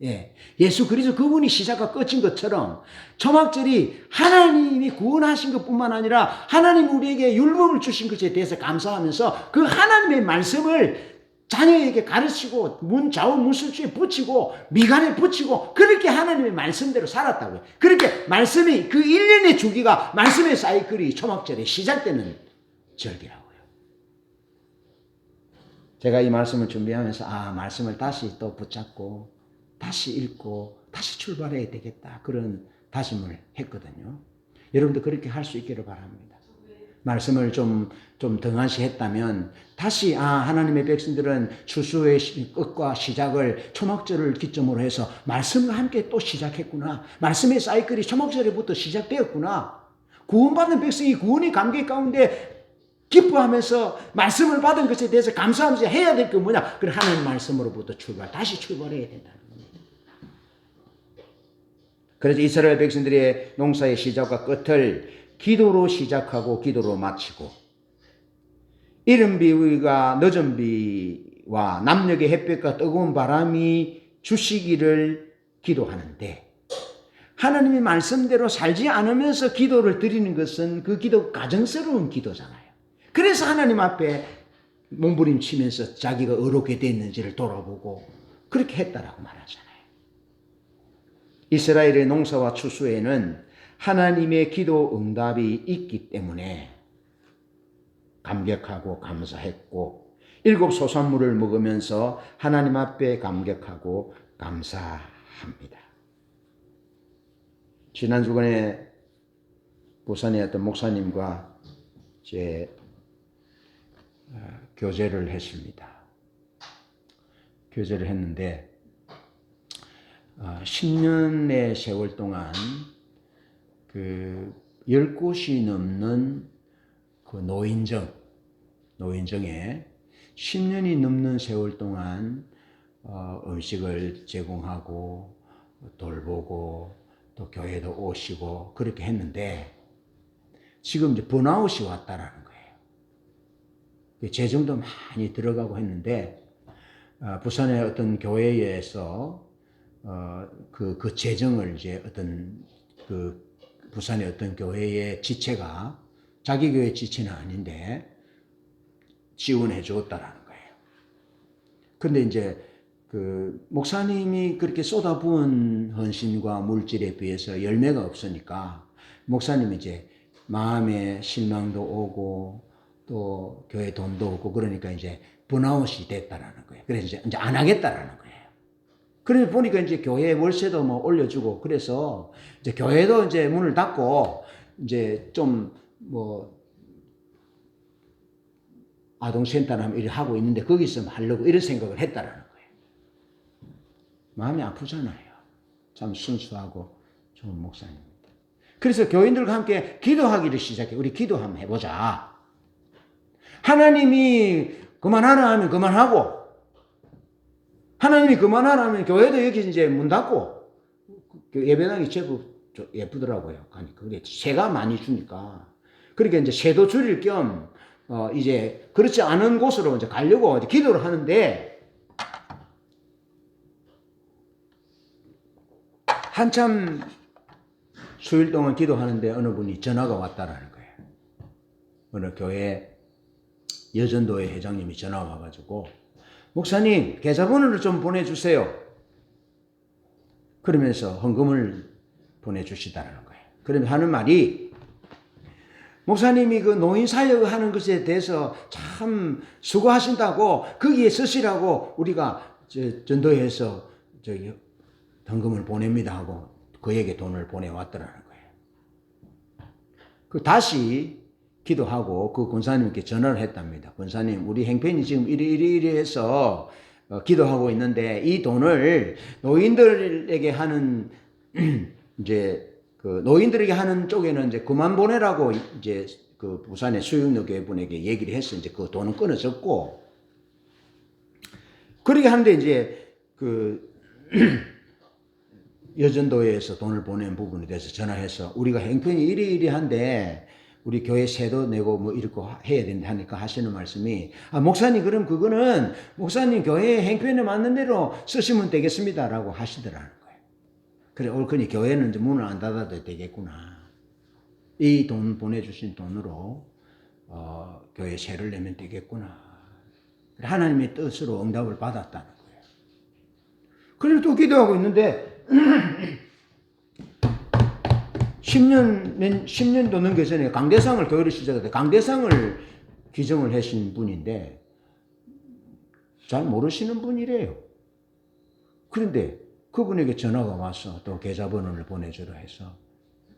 예. 예수 그리스도 그분이 시작과 끝인 것처럼 초막절이 하나님이 구원하신 것뿐만 아니라 하나님 우리에게 율법을 주신 것에 대해서 감사하면서 그 하나님의 말씀을 자녀에게 가르치고 좌우 문술주에 붙이고 미간에 붙이고 그렇게 하나님의 말씀대로 살았다고요. 그렇게 말씀이 그 1년의 주기가 말씀의 사이클이 초막절에 시작되는 절기라고요. 제가 이 말씀을 준비하면서 말씀을 다시 또 붙잡고 다시 읽고 다시 출발해야 되겠다 그런 다짐을 했거든요. 여러분도 그렇게 할 수 있기를 바랍니다. 말씀을 좀 등한시했다면 다시 하나님의 백성들은 추수의 끝과 시작을 초막절을 기점으로 해서 말씀과 함께 또 시작했구나. 말씀의 사이클이 초막절에부터 시작되었구나. 구원받은 백성이 구원의 감격 가운데 기뻐하면서 말씀을 받은 것에 대해서 감사하면서 해야 될 게 뭐냐? 그 하나님 말씀으로부터 다시 출발해야 된다는 겁니다. 그래서 이스라엘 백성들의 농사의 시작과 끝을 기도로 시작하고 기도로 마치고 이른 비와 늦은 비와 남녘의 햇볕과 뜨거운 바람이 주시기를 기도하는데 하나님의 말씀대로 살지 않으면서 기도를 드리는 것은 그 기도 가정스러운 기도잖아요. 그래서 하나님 앞에 몸부림치면서 자기가 어렵게 됐는지를 돌아보고 그렇게 했다라고 말하잖아요. 이스라엘의 농사와 추수에는 하나님의 기도 응답이 있기 때문에 감격하고 감사했고 7 소산물을 먹으면서 하나님 앞에 감격하고 감사합니다. 지난 주간에 부산의 어떤 목사님과 교제를 했습니다. 교제를 했는데 10년의 세월 동안 그 10곳이 넘는 그 노인정에 10년이 넘는 세월 동안 음식을 제공하고 돌보고 또 교회도 오시고 그렇게 했는데 지금 이제 번아웃이 왔다라는 거예요. 재정도 많이 들어가고 했는데 부산의 어떤 교회에서 그 재정을 이제 어떤 그 부산의 어떤 교회의 지체가 자기 교회 지체는 아닌데 지원해 줬다라는 거예요. 그런데 이제 그 목사님이 그렇게 쏟아부은 헌신과 물질에 비해서 열매가 없으니까 목사님이 이제 마음에 실망도 오고 또 교회 돈도 없고 그러니까 이제 번아웃이 됐다라는 거예요. 그래서 이제 안 하겠다라는 거예요. 그러다 보니까 이제 교회 월세도 뭐 올려주고 그래서 이제 교회도 이제 문을 닫고 이제 좀 뭐 아동센터나 이렇게 하고 있는데 거기서 하려고 이런 생각을 했다라는 거예요. 마음이 아프잖아요. 참 순수하고 좋은 목사님입니다. 그래서 교인들과 함께 기도하기를 시작해. 우리 기도 한번 해보자. 하나님이 그만하라 하면 그만하고 하나님이 그만하라 하면 교회도 여기 이제 문 닫고 예배당이 제법 예쁘더라고요. 그게 새가 많이 주니까. 그러니까 이제 새도 줄일 겸 이제 그렇지 않은 곳으로 이제 가려고 이제 기도를 하는데 한참 수일 동안 기도하는데 어느 분이 전화가 왔다라는 거예요. 어느 교회 여전도회 회장님이 전화가 와가지고 목사님 계좌번호를 좀 보내주세요. 그러면서 헌금을 보내주시다라는 거예요. 그러면 하는 말이 목사님이 그 노인 사역하는 것에 대해서 참 수고하신다고 거기에 쓰시라고 우리가 전도회에서 저기 헌금을 보냅니다 하고 그에게 돈을 보내왔더라는 거예요. 그 다시 기도하고 그 권사님께 전화를 했답니다. 권사님, 우리 행편이 지금 이리 해서 기도하고 있는데 이 돈을 노인들에게 하는 이제 그 노인들에게 하는 쪽에는 이제 그만 보내라고 이제 그 부산의 수육교회 분에게 얘기를 해서 이제 그 돈은 끊어졌고, 그렇게 하는데 이제 그 여전도에서 돈을 보낸 부분에 대해서 전화해서 우리가 행편이 이리한데 우리 교회 세도 내고 뭐 이렇게 해야 된다 하니까 하시는 말씀이, 목사님, 그럼 그거는 목사님 교회 행편에 맞는 대로 쓰시면 되겠습니다라고 하시더라는 거예요. 그래, 옳거니 교회는 이제 문을 안 닫아도 되겠구나. 이 돈 보내주신 돈으로 교회 세를 내면 되겠구나. 하나님의 뜻으로 응답을 받았다는 거예요. 그리고 또 기도하고 있는데 10년도 넘기 전에 강대상을 교회를 시작했는데 강대상을 기증을 하신 분인데 잘 모르시는 분이래요. 그런데 그분에게 전화가 와서 또 계좌번호를 보내주라 해서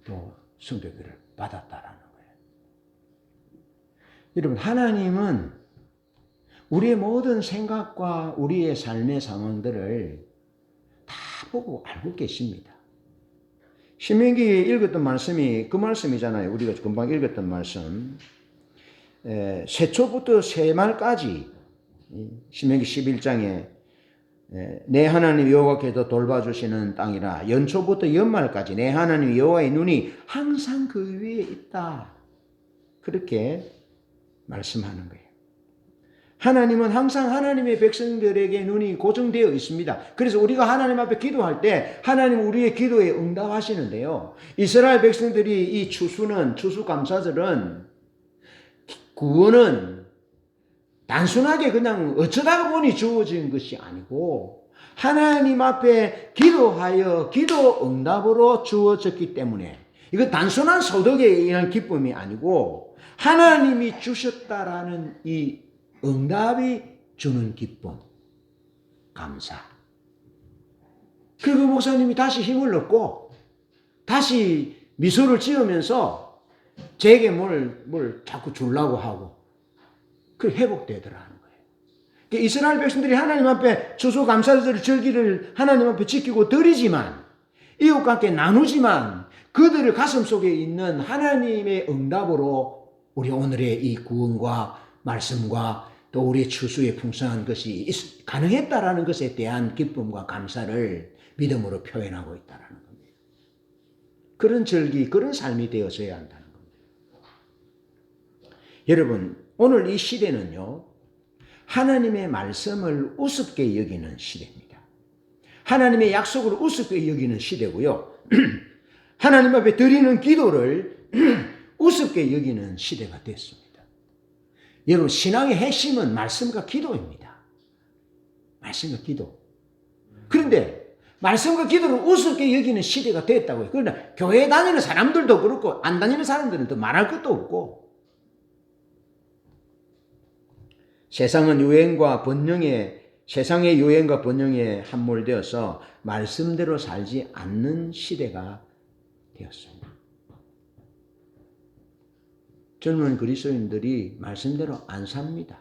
또 성교비를 받았다라는 거예요. 여러분, 하나님은 우리의 모든 생각과 우리의 삶의 상황들을 다 보고 알고 계십니다. 신명기에 읽었던 말씀이 그 말씀이잖아요. 우리가 금방 읽었던 말씀. 세초부터 세말까지 신명기 11장에 내 하나님 여호와께서 돌봐주시는 땅이라 연초부터 연말까지 내 하나님 여호와의 눈이 항상 그 위에 있다. 그렇게 말씀하는 거예요. 하나님은 항상 하나님의 백성들에게 눈이 고정되어 있습니다. 그래서 우리가 하나님 앞에 기도할 때 하나님은 우리의 기도에 응답하시는데요. 이스라엘 백성들이 이 추수감사절은 구원은 단순하게 그냥 어쩌다가 보니 주어진 것이 아니고 하나님 앞에 기도하여 기도 응답으로 주어졌기 때문에 이거 단순한 소득에 의한 기쁨이 아니고 하나님이 주셨다라는 이 응답이 주는 기쁨, 감사. 그리고 목사님이 다시 힘을 얻고 다시 미소를 지으면서 제게 뭘 자꾸 주려고 하고 그 회복되더라는 거예요. 이스라엘 백성들이 하나님 앞에 추수감사절 절기를 하나님 앞에 지키고 드리지만 이웃과 함께 나누지만 그들의 가슴 속에 있는 하나님의 응답으로 우리 오늘의 이 구원과 말씀과 또 우리의 추수의 풍성한 것이 가능했다라는 것에 대한 기쁨과 감사를 믿음으로 표현하고 있다는 겁니다. 그런 절기, 그런 삶이 되어져야 한다는 겁니다. 여러분, 오늘 이 시대는요, 하나님의 말씀을 우습게 여기는 시대입니다. 하나님의 약속을 우습게 여기는 시대고요. 하나님 앞에 드리는 기도를 우습게 여기는 시대가 됐습니다. 여러분, 신앙의 핵심은 말씀과 기도입니다. 말씀과 기도. 그런데 말씀과 기도를 우습게 여기는 시대가 됐다고요. 그러나 교회 다니는 사람들도 그렇고 안 다니는 사람들은 더 말할 것도 없고 세상의 유행과 번영에 함몰되어서 말씀대로 살지 않는 시대가 되었습니다. 젊은 그리스도인들이 말씀대로 안 삽니다.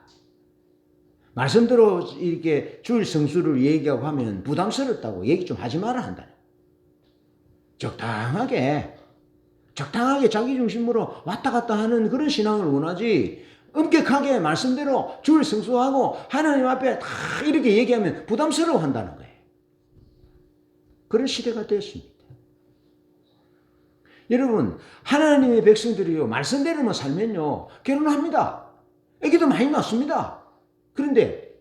말씀대로 이렇게 주일 성수를 얘기하고 하면 부담스럽다고 얘기 좀 하지 마라 한다. 적당하게 자기 중심으로 왔다 갔다 하는 그런 신앙을 원하지, 엄격하게 말씀대로 주일 성수하고 하나님 앞에 다 이렇게 얘기하면 부담스러워 한다는 거예요. 그런 시대가 됐습니다. 여러분, 하나님의 백성들이요, 말씀대로만 살면요, 결혼합니다. 애기도 많이 낳습니다. 그런데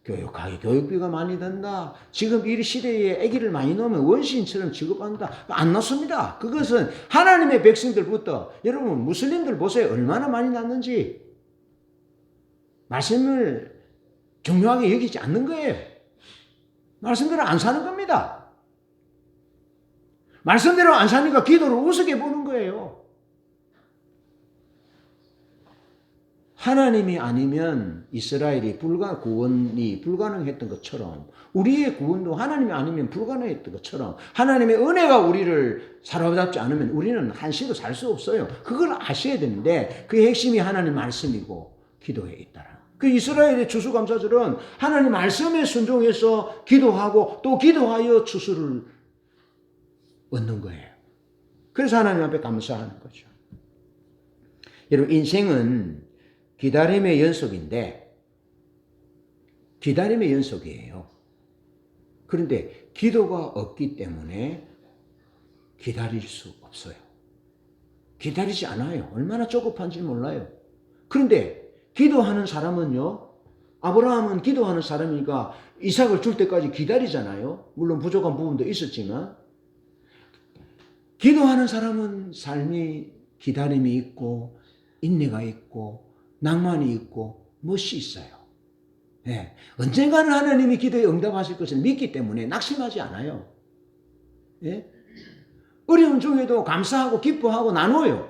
교육비가 많이 든다. 지금 이 시대에 아기를 많이 낳으면 원시인처럼 취급한다. 안 낳습니다. 그것은 하나님의 백성들부터, 여러분 무슬림들 보세요. 얼마나 많이 낳는지. 말씀을 중요하게 여기지 않는 거예요. 말씀대로 안 사는 겁니다. 말씀대로 안 사니까 기도를 우습게 보는 거예요. 하나님이 아니면 이스라엘이 구원이 불가능했던 것처럼 우리의 구원도 하나님이 아니면 불가능했던 것처럼 하나님의 은혜가 우리를 사로잡지 않으면 우리는 한시도 살 수 없어요. 그걸 아셔야 되는데 그 핵심이 하나님 말씀이고 기도에 있다라. 그 이스라엘의 추수감사절은 하나님 말씀에 순종해서 기도하고 또 기도하여 추수를 얻는 거예요. 그래서 하나님 앞에 감사하는 거죠. 여러분, 인생은 기다림의 연속인데, 기다림의 연속이에요. 그런데 기도가 없기 때문에 기다릴 수 없어요. 기다리지 않아요. 얼마나 조급한지 몰라요. 그런데 기도하는 사람은요, 아브라함은 기도하는 사람이니까 이삭을 줄 때까지 기다리잖아요. 물론 부족한 부분도 있었지만, 기도하는 사람은 삶이 기다림이 있고, 인내가 있고, 낭만이 있고, 멋이 있어요. 네. 언젠가는 하나님이 기도에 응답하실 것을 믿기 때문에 낙심하지 않아요. 네? 어려운 중에도 감사하고 기뻐하고 나눠요.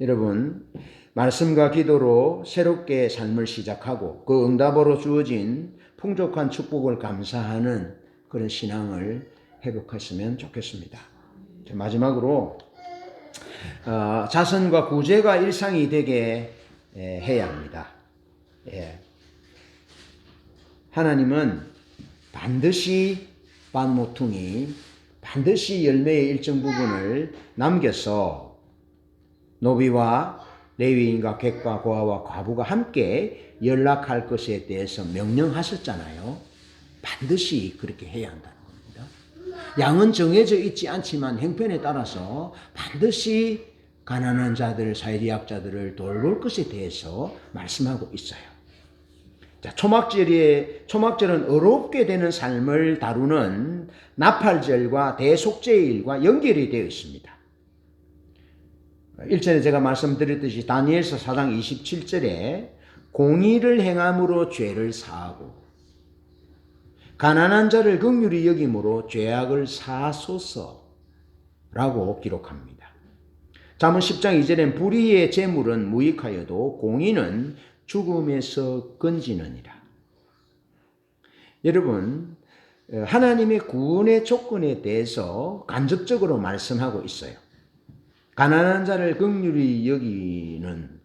여러분, 말씀과 기도로 새롭게 삶을 시작하고 그 응답으로 주어진 풍족한 축복을 감사하는 그런 신앙을 회복했으면 좋겠습니다. 마지막으로 자선과 구제가 일상이 되게 해야 합니다. 하나님은 반드시 반모퉁이, 반드시 열매의 일정 부분을 남겨서 노비와 레위인과 객과 고아와 과부가 함께 연락할 것에 대해서 명령하셨잖아요. 반드시 그렇게 해야 한다는 겁니다. 양은 정해져 있지 않지만 형편에 따라서 반드시 가난한 자들, 사회리약자들을 돌볼 것에 대해서 말씀하고 있어요. 자, 초막절은 어렵게 되는 삶을 다루는 나팔절과 대속죄일과 연결이 되어 있습니다. 일전에 제가 말씀드렸듯이 다니엘서 4장 27절에 공의를 행함으로 죄를 사하고 가난한 자를 긍휼히 여김으로 죄악을 사소서라고 기록합니다. 잠언 10장 2절엔 불의의 재물은 무익하여도 공의는 죽음에서 건지느니라. 여러분, 하나님의 구원의 조건에 대해서 간접적으로 말씀하고 있어요. 가난한 자를 긍휼히 여기는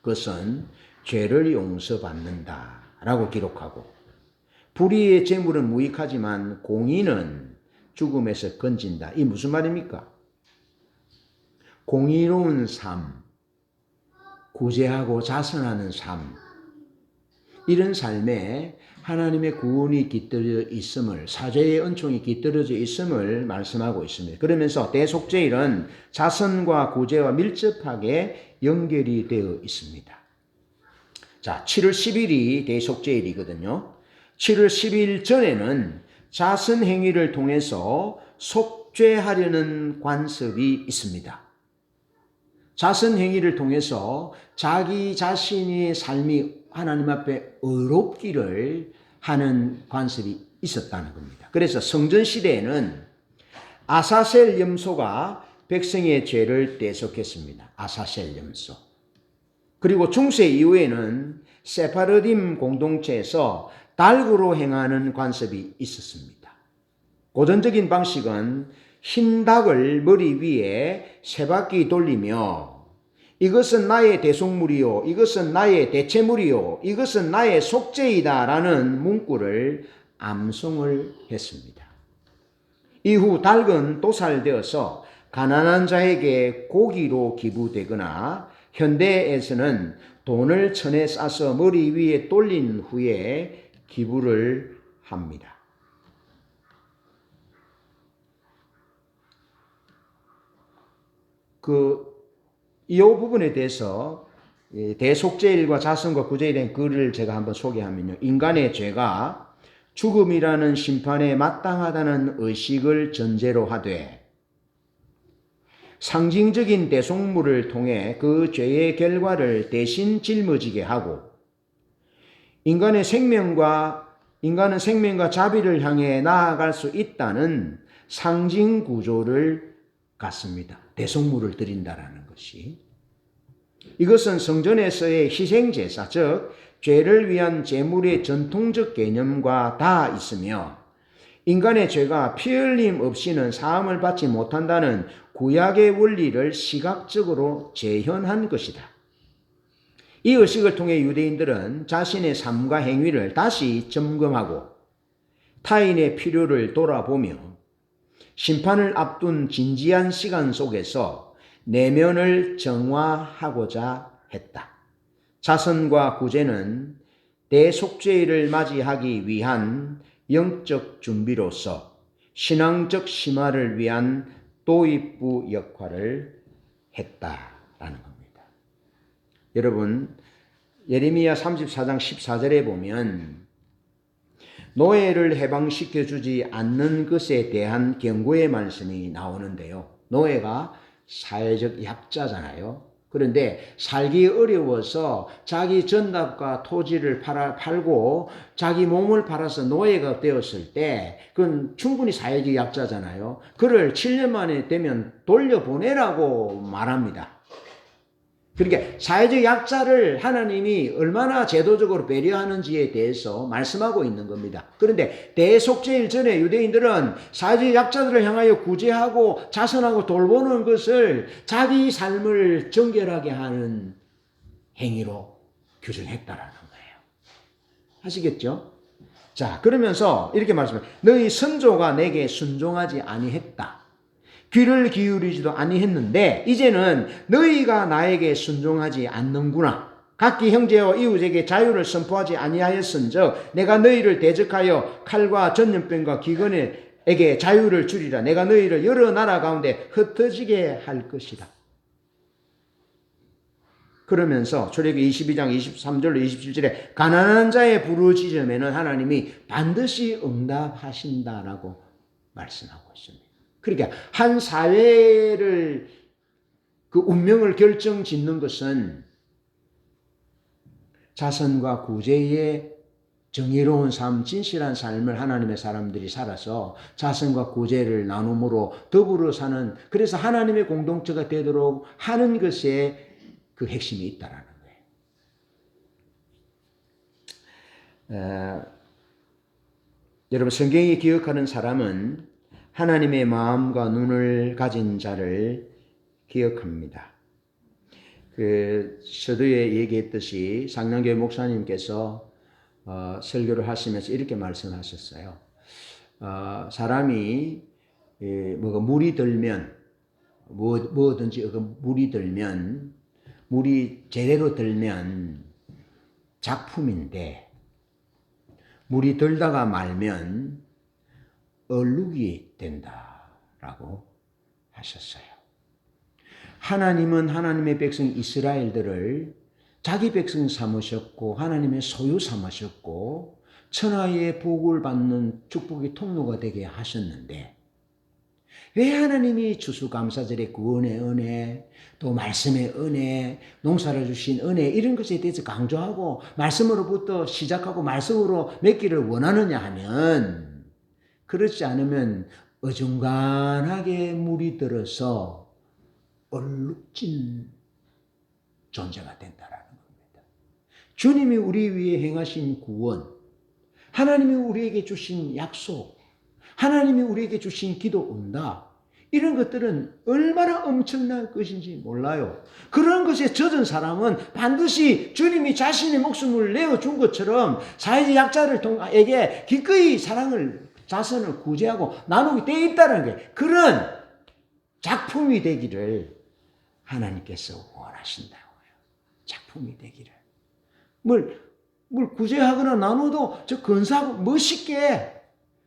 것은 죄를 용서받는다라고 기록하고 불의의 재물은 무익하지만 공의는 죽음에서 건진다. 이 무슨 말입니까? 공의로운 삶, 구제하고 자선하는 삶, 이런 삶에 하나님의 구원이 깃들여 있음을, 사죄의 은총이 깃들여져 있음을 말씀하고 있습니다. 그러면서 대속죄일은 자선과 구제와 밀접하게 연결이 되어 있습니다. 자, 7월 10일이 대속죄일이거든요. 7월 10일 전에는 자선 행위를 통해서 속죄하려는 관습이 있습니다. 자선 행위를 통해서 자기 자신의 삶이 하나님 앞에 의롭기를 하는 관습이 있었다는 겁니다. 그래서 성전 시대에는 아사셀 염소가 백성의 죄를 대속했습니다. 아사셀 염소. 그리고 중세 이후에는 세파르딤 공동체에서 달구로 행하는 관습이 있었습니다. 고전적인 방식은 흰 닭을 머리 위에 세 바퀴 돌리며 이것은 나의 대속물이요, 이것은 나의 대체물이요, 이것은 나의 속죄이다 라는 문구를 암송을 했습니다. 이후 닭은 도살되어서 가난한 자에게 고기로 기부되거나 현대에서는 돈을 천에 싸서 머리 위에 돌린 후에 기부를 합니다. 이 부분에 대해서 대속죄일과 자선과 구제에 대한 글을 제가 한번 소개하면요. 인간의 죄가 죽음이라는 심판에 마땅하다는 의식을 전제로 하되 상징적인 대속물을 통해 그 죄의 결과를 대신 짊어지게 하고 인간은 생명과 자비를 향해 나아갈 수 있다는 상징 구조를 갖습니다. 대속물을 드린다라는 것이. 이것은 성전에서의 희생제사, 즉 죄를 위한 제물의 전통적 개념과 다 있으며 인간의 죄가 피 흘림 없이는 사함을 받지 못한다는 구약의 원리를 시각적으로 재현한 것이다. 이 의식을 통해 유대인들은 자신의 삶과 행위를 다시 점검하고 타인의 필요를 돌아보며 심판을 앞둔 진지한 시간 속에서 내면을 정화하고자 했다. 자선과 구제는 대속죄를 맞이하기 위한 영적 준비로서 신앙적 심화를 위한 도입부 역할을 했다라는 겁니다. 여러분, 예레미야 34장 14절에 보면 노예를 해방시켜 주지 않는 것에 대한 경고의 말씀이 나오는데요. 노예가 사회적 약자잖아요. 그런데 살기 어려워서 자기 전답과 토지를 팔고 자기 몸을 팔아서 노예가 되었을 때 그건 충분히 사회적 약자잖아요. 그를 7년 만에 되면 돌려보내라고 말합니다. 그러니까 사회적 약자를 하나님이 얼마나 제도적으로 배려하는지에 대해서 말씀하고 있는 겁니다. 그런데 대속죄일 전에 유대인들은 사회적 약자들을 향하여 구제하고 자선하고 돌보는 것을 자기 삶을 정결하게 하는 행위로 규정했다라는 거예요. 아시겠죠? 자, 그러면서 이렇게 말씀해요. 너희 선조가 내게 순종하지 아니했다. 귀를 기울이지도 아니했는데 이제는 너희가 나에게 순종하지 않는구나. 각기 형제와 이웃에게 자유를 선포하지 아니하였은즉 내가 너희를 대적하여 칼과 전염병과 기근에게 자유를 주리라. 내가 너희를 여러 나라 가운데 흩어지게 할 것이다. 그러면서 출애굽기 22장 23절로 27절에 가난한 자의 부르짖음에는 하나님이 반드시 응답하신다라고 말씀하고 있습니다. 그러니까 한 사회를 그 운명을 결정짓는 것은 자선과 구제의 정의로운 삶, 진실한 삶을 하나님의 사람들이 살아서 자선과 구제를 나눔으로 더불어 사는, 그래서 하나님의 공동체가 되도록 하는 것에 그 핵심이 있다라는 거예요. 여러분, 성경이 기억하는 사람은 하나님의 마음과 눈을 가진 자를 기억합니다. 그 서두에 얘기했듯이 상량교회 목사님께서 설교를 하시면서 이렇게 말씀하셨어요. 사람이 물이 들면 뭐든지 물이 들면 물이 제대로 들면 작품인데 물이 들다가 말면 얼룩이 된다라고 하셨어요. 하나님은 하나님의 백성 이스라엘들을 자기 백성 삼으셨고 하나님의 소유 삼으셨고 천하의 복을 받는 축복의 통로가 되게 하셨는데 왜 하나님이 추수감사절의 구원의 은혜, 또 말씀의 은혜, 농사를 주신 은혜 이런 것에 대해서 강조하고 말씀으로부터 시작하고 말씀으로 맺기를 원하느냐 하면 그렇지 않으면 어중간하게 물이 들어서 얼룩진 존재가 된다라는 겁니다. 주님이 우리 위해 행하신 구원, 하나님이 우리에게 주신 약속, 하나님이 우리에게 주신 기도 응답, 이런 것들은 얼마나 엄청난 것인지 몰라요. 그런 것에 젖은 사람은 반드시 주님이 자신의 목숨을 내어준 것처럼 사회적 약자들에게 기꺼이 사랑을, 자선을 구제하고 나누게 되어 있다는 게 그런 작품이 되기를 하나님께서 원하신다고요. 작품이 되기를. 뭘 구제하거나 나누도 저 근사하고 멋있게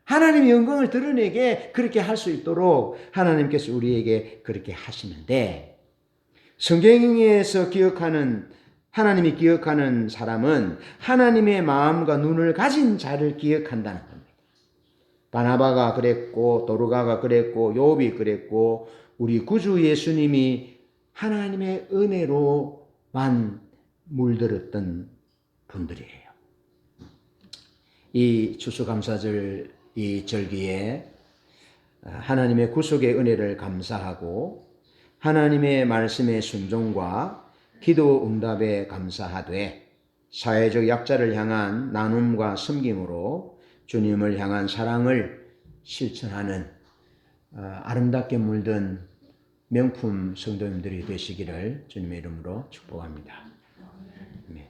하나님의 영광을 드러내게 그렇게 할 수 있도록 하나님께서 우리에게 그렇게 하시는데 성경에서 기억하는 하나님이 기억하는 사람은 하나님의 마음과 눈을 가진 자를 기억한다는 겁니다. 바나바가 그랬고 도르가가 그랬고 욥이 그랬고 우리 구주 예수님이 하나님의 은혜로만 물들었던 분들이에요. 이 추수감사절 이 절기에 하나님의 구속의 은혜를 감사하고 하나님의 말씀의 순종과 기도 응답에 감사하되 사회적 약자를 향한 나눔과 섬김으로 주님을 향한 사랑을 실천하는 아름답게 물든 명품 성도님들이 되시기를 주님의 이름으로 축복합니다. 아멘.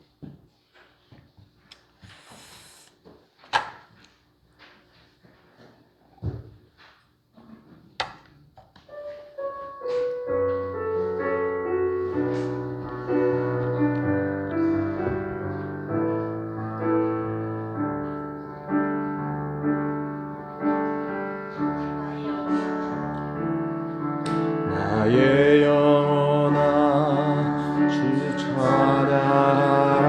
나의 영혼아 주 찬양하라.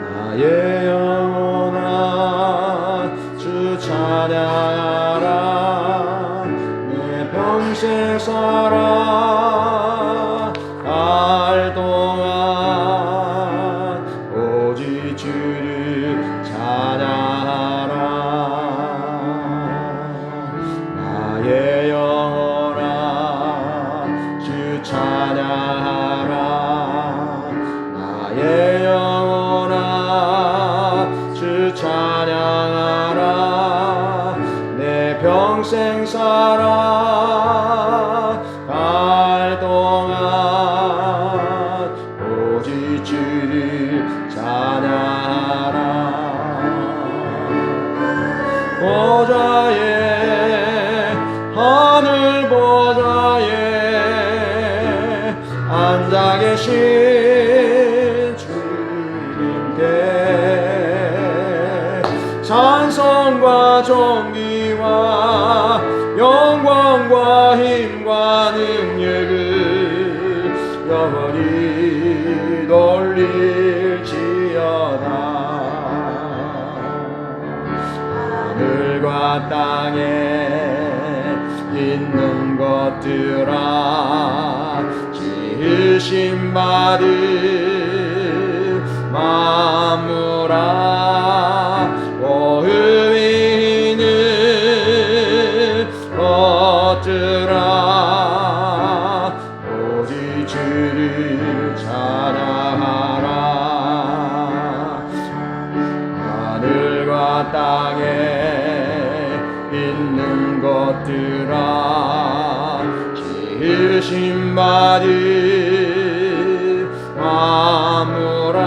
나의 영혼아 주 찬양하라. 내 평생 살아갈 동안 오직 주를 찬양하라. 나의 영혼아 주 찬양하라. 나의 영혼아 주 찬양하라. 내 평생 살아갈 동안 오직 주를 찬양하라. 보좌에 하늘 보좌에 앉아 계신 주님께 찬송과 존귀와 영광과 힘과 능력을 영원히 돌릴지어다. 하늘과 땅에 있는 것들아 지으신 바들 만물아 보이 있는 것들아 오직 주를 찬양하라. 하늘과 땅에 있는 것들아 지으신 바들 만물아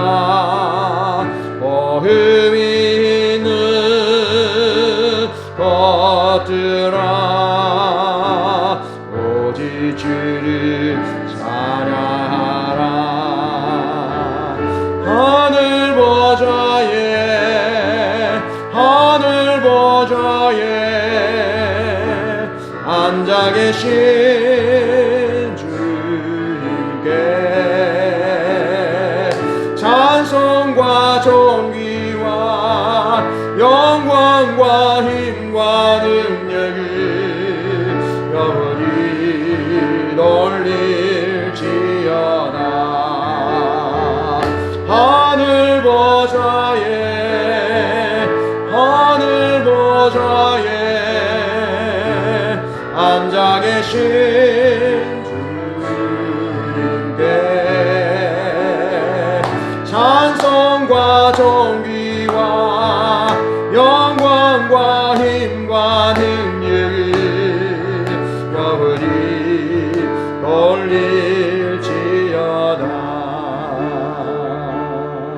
보이 있는 것들아 오직 주를 찬양하라. 하늘 보좌에 앉아 계신 주님께 찬송과 존귀와 영광과 힘과 능력을 영원히 돌릴지어다. 하늘 보좌에 앉아 계신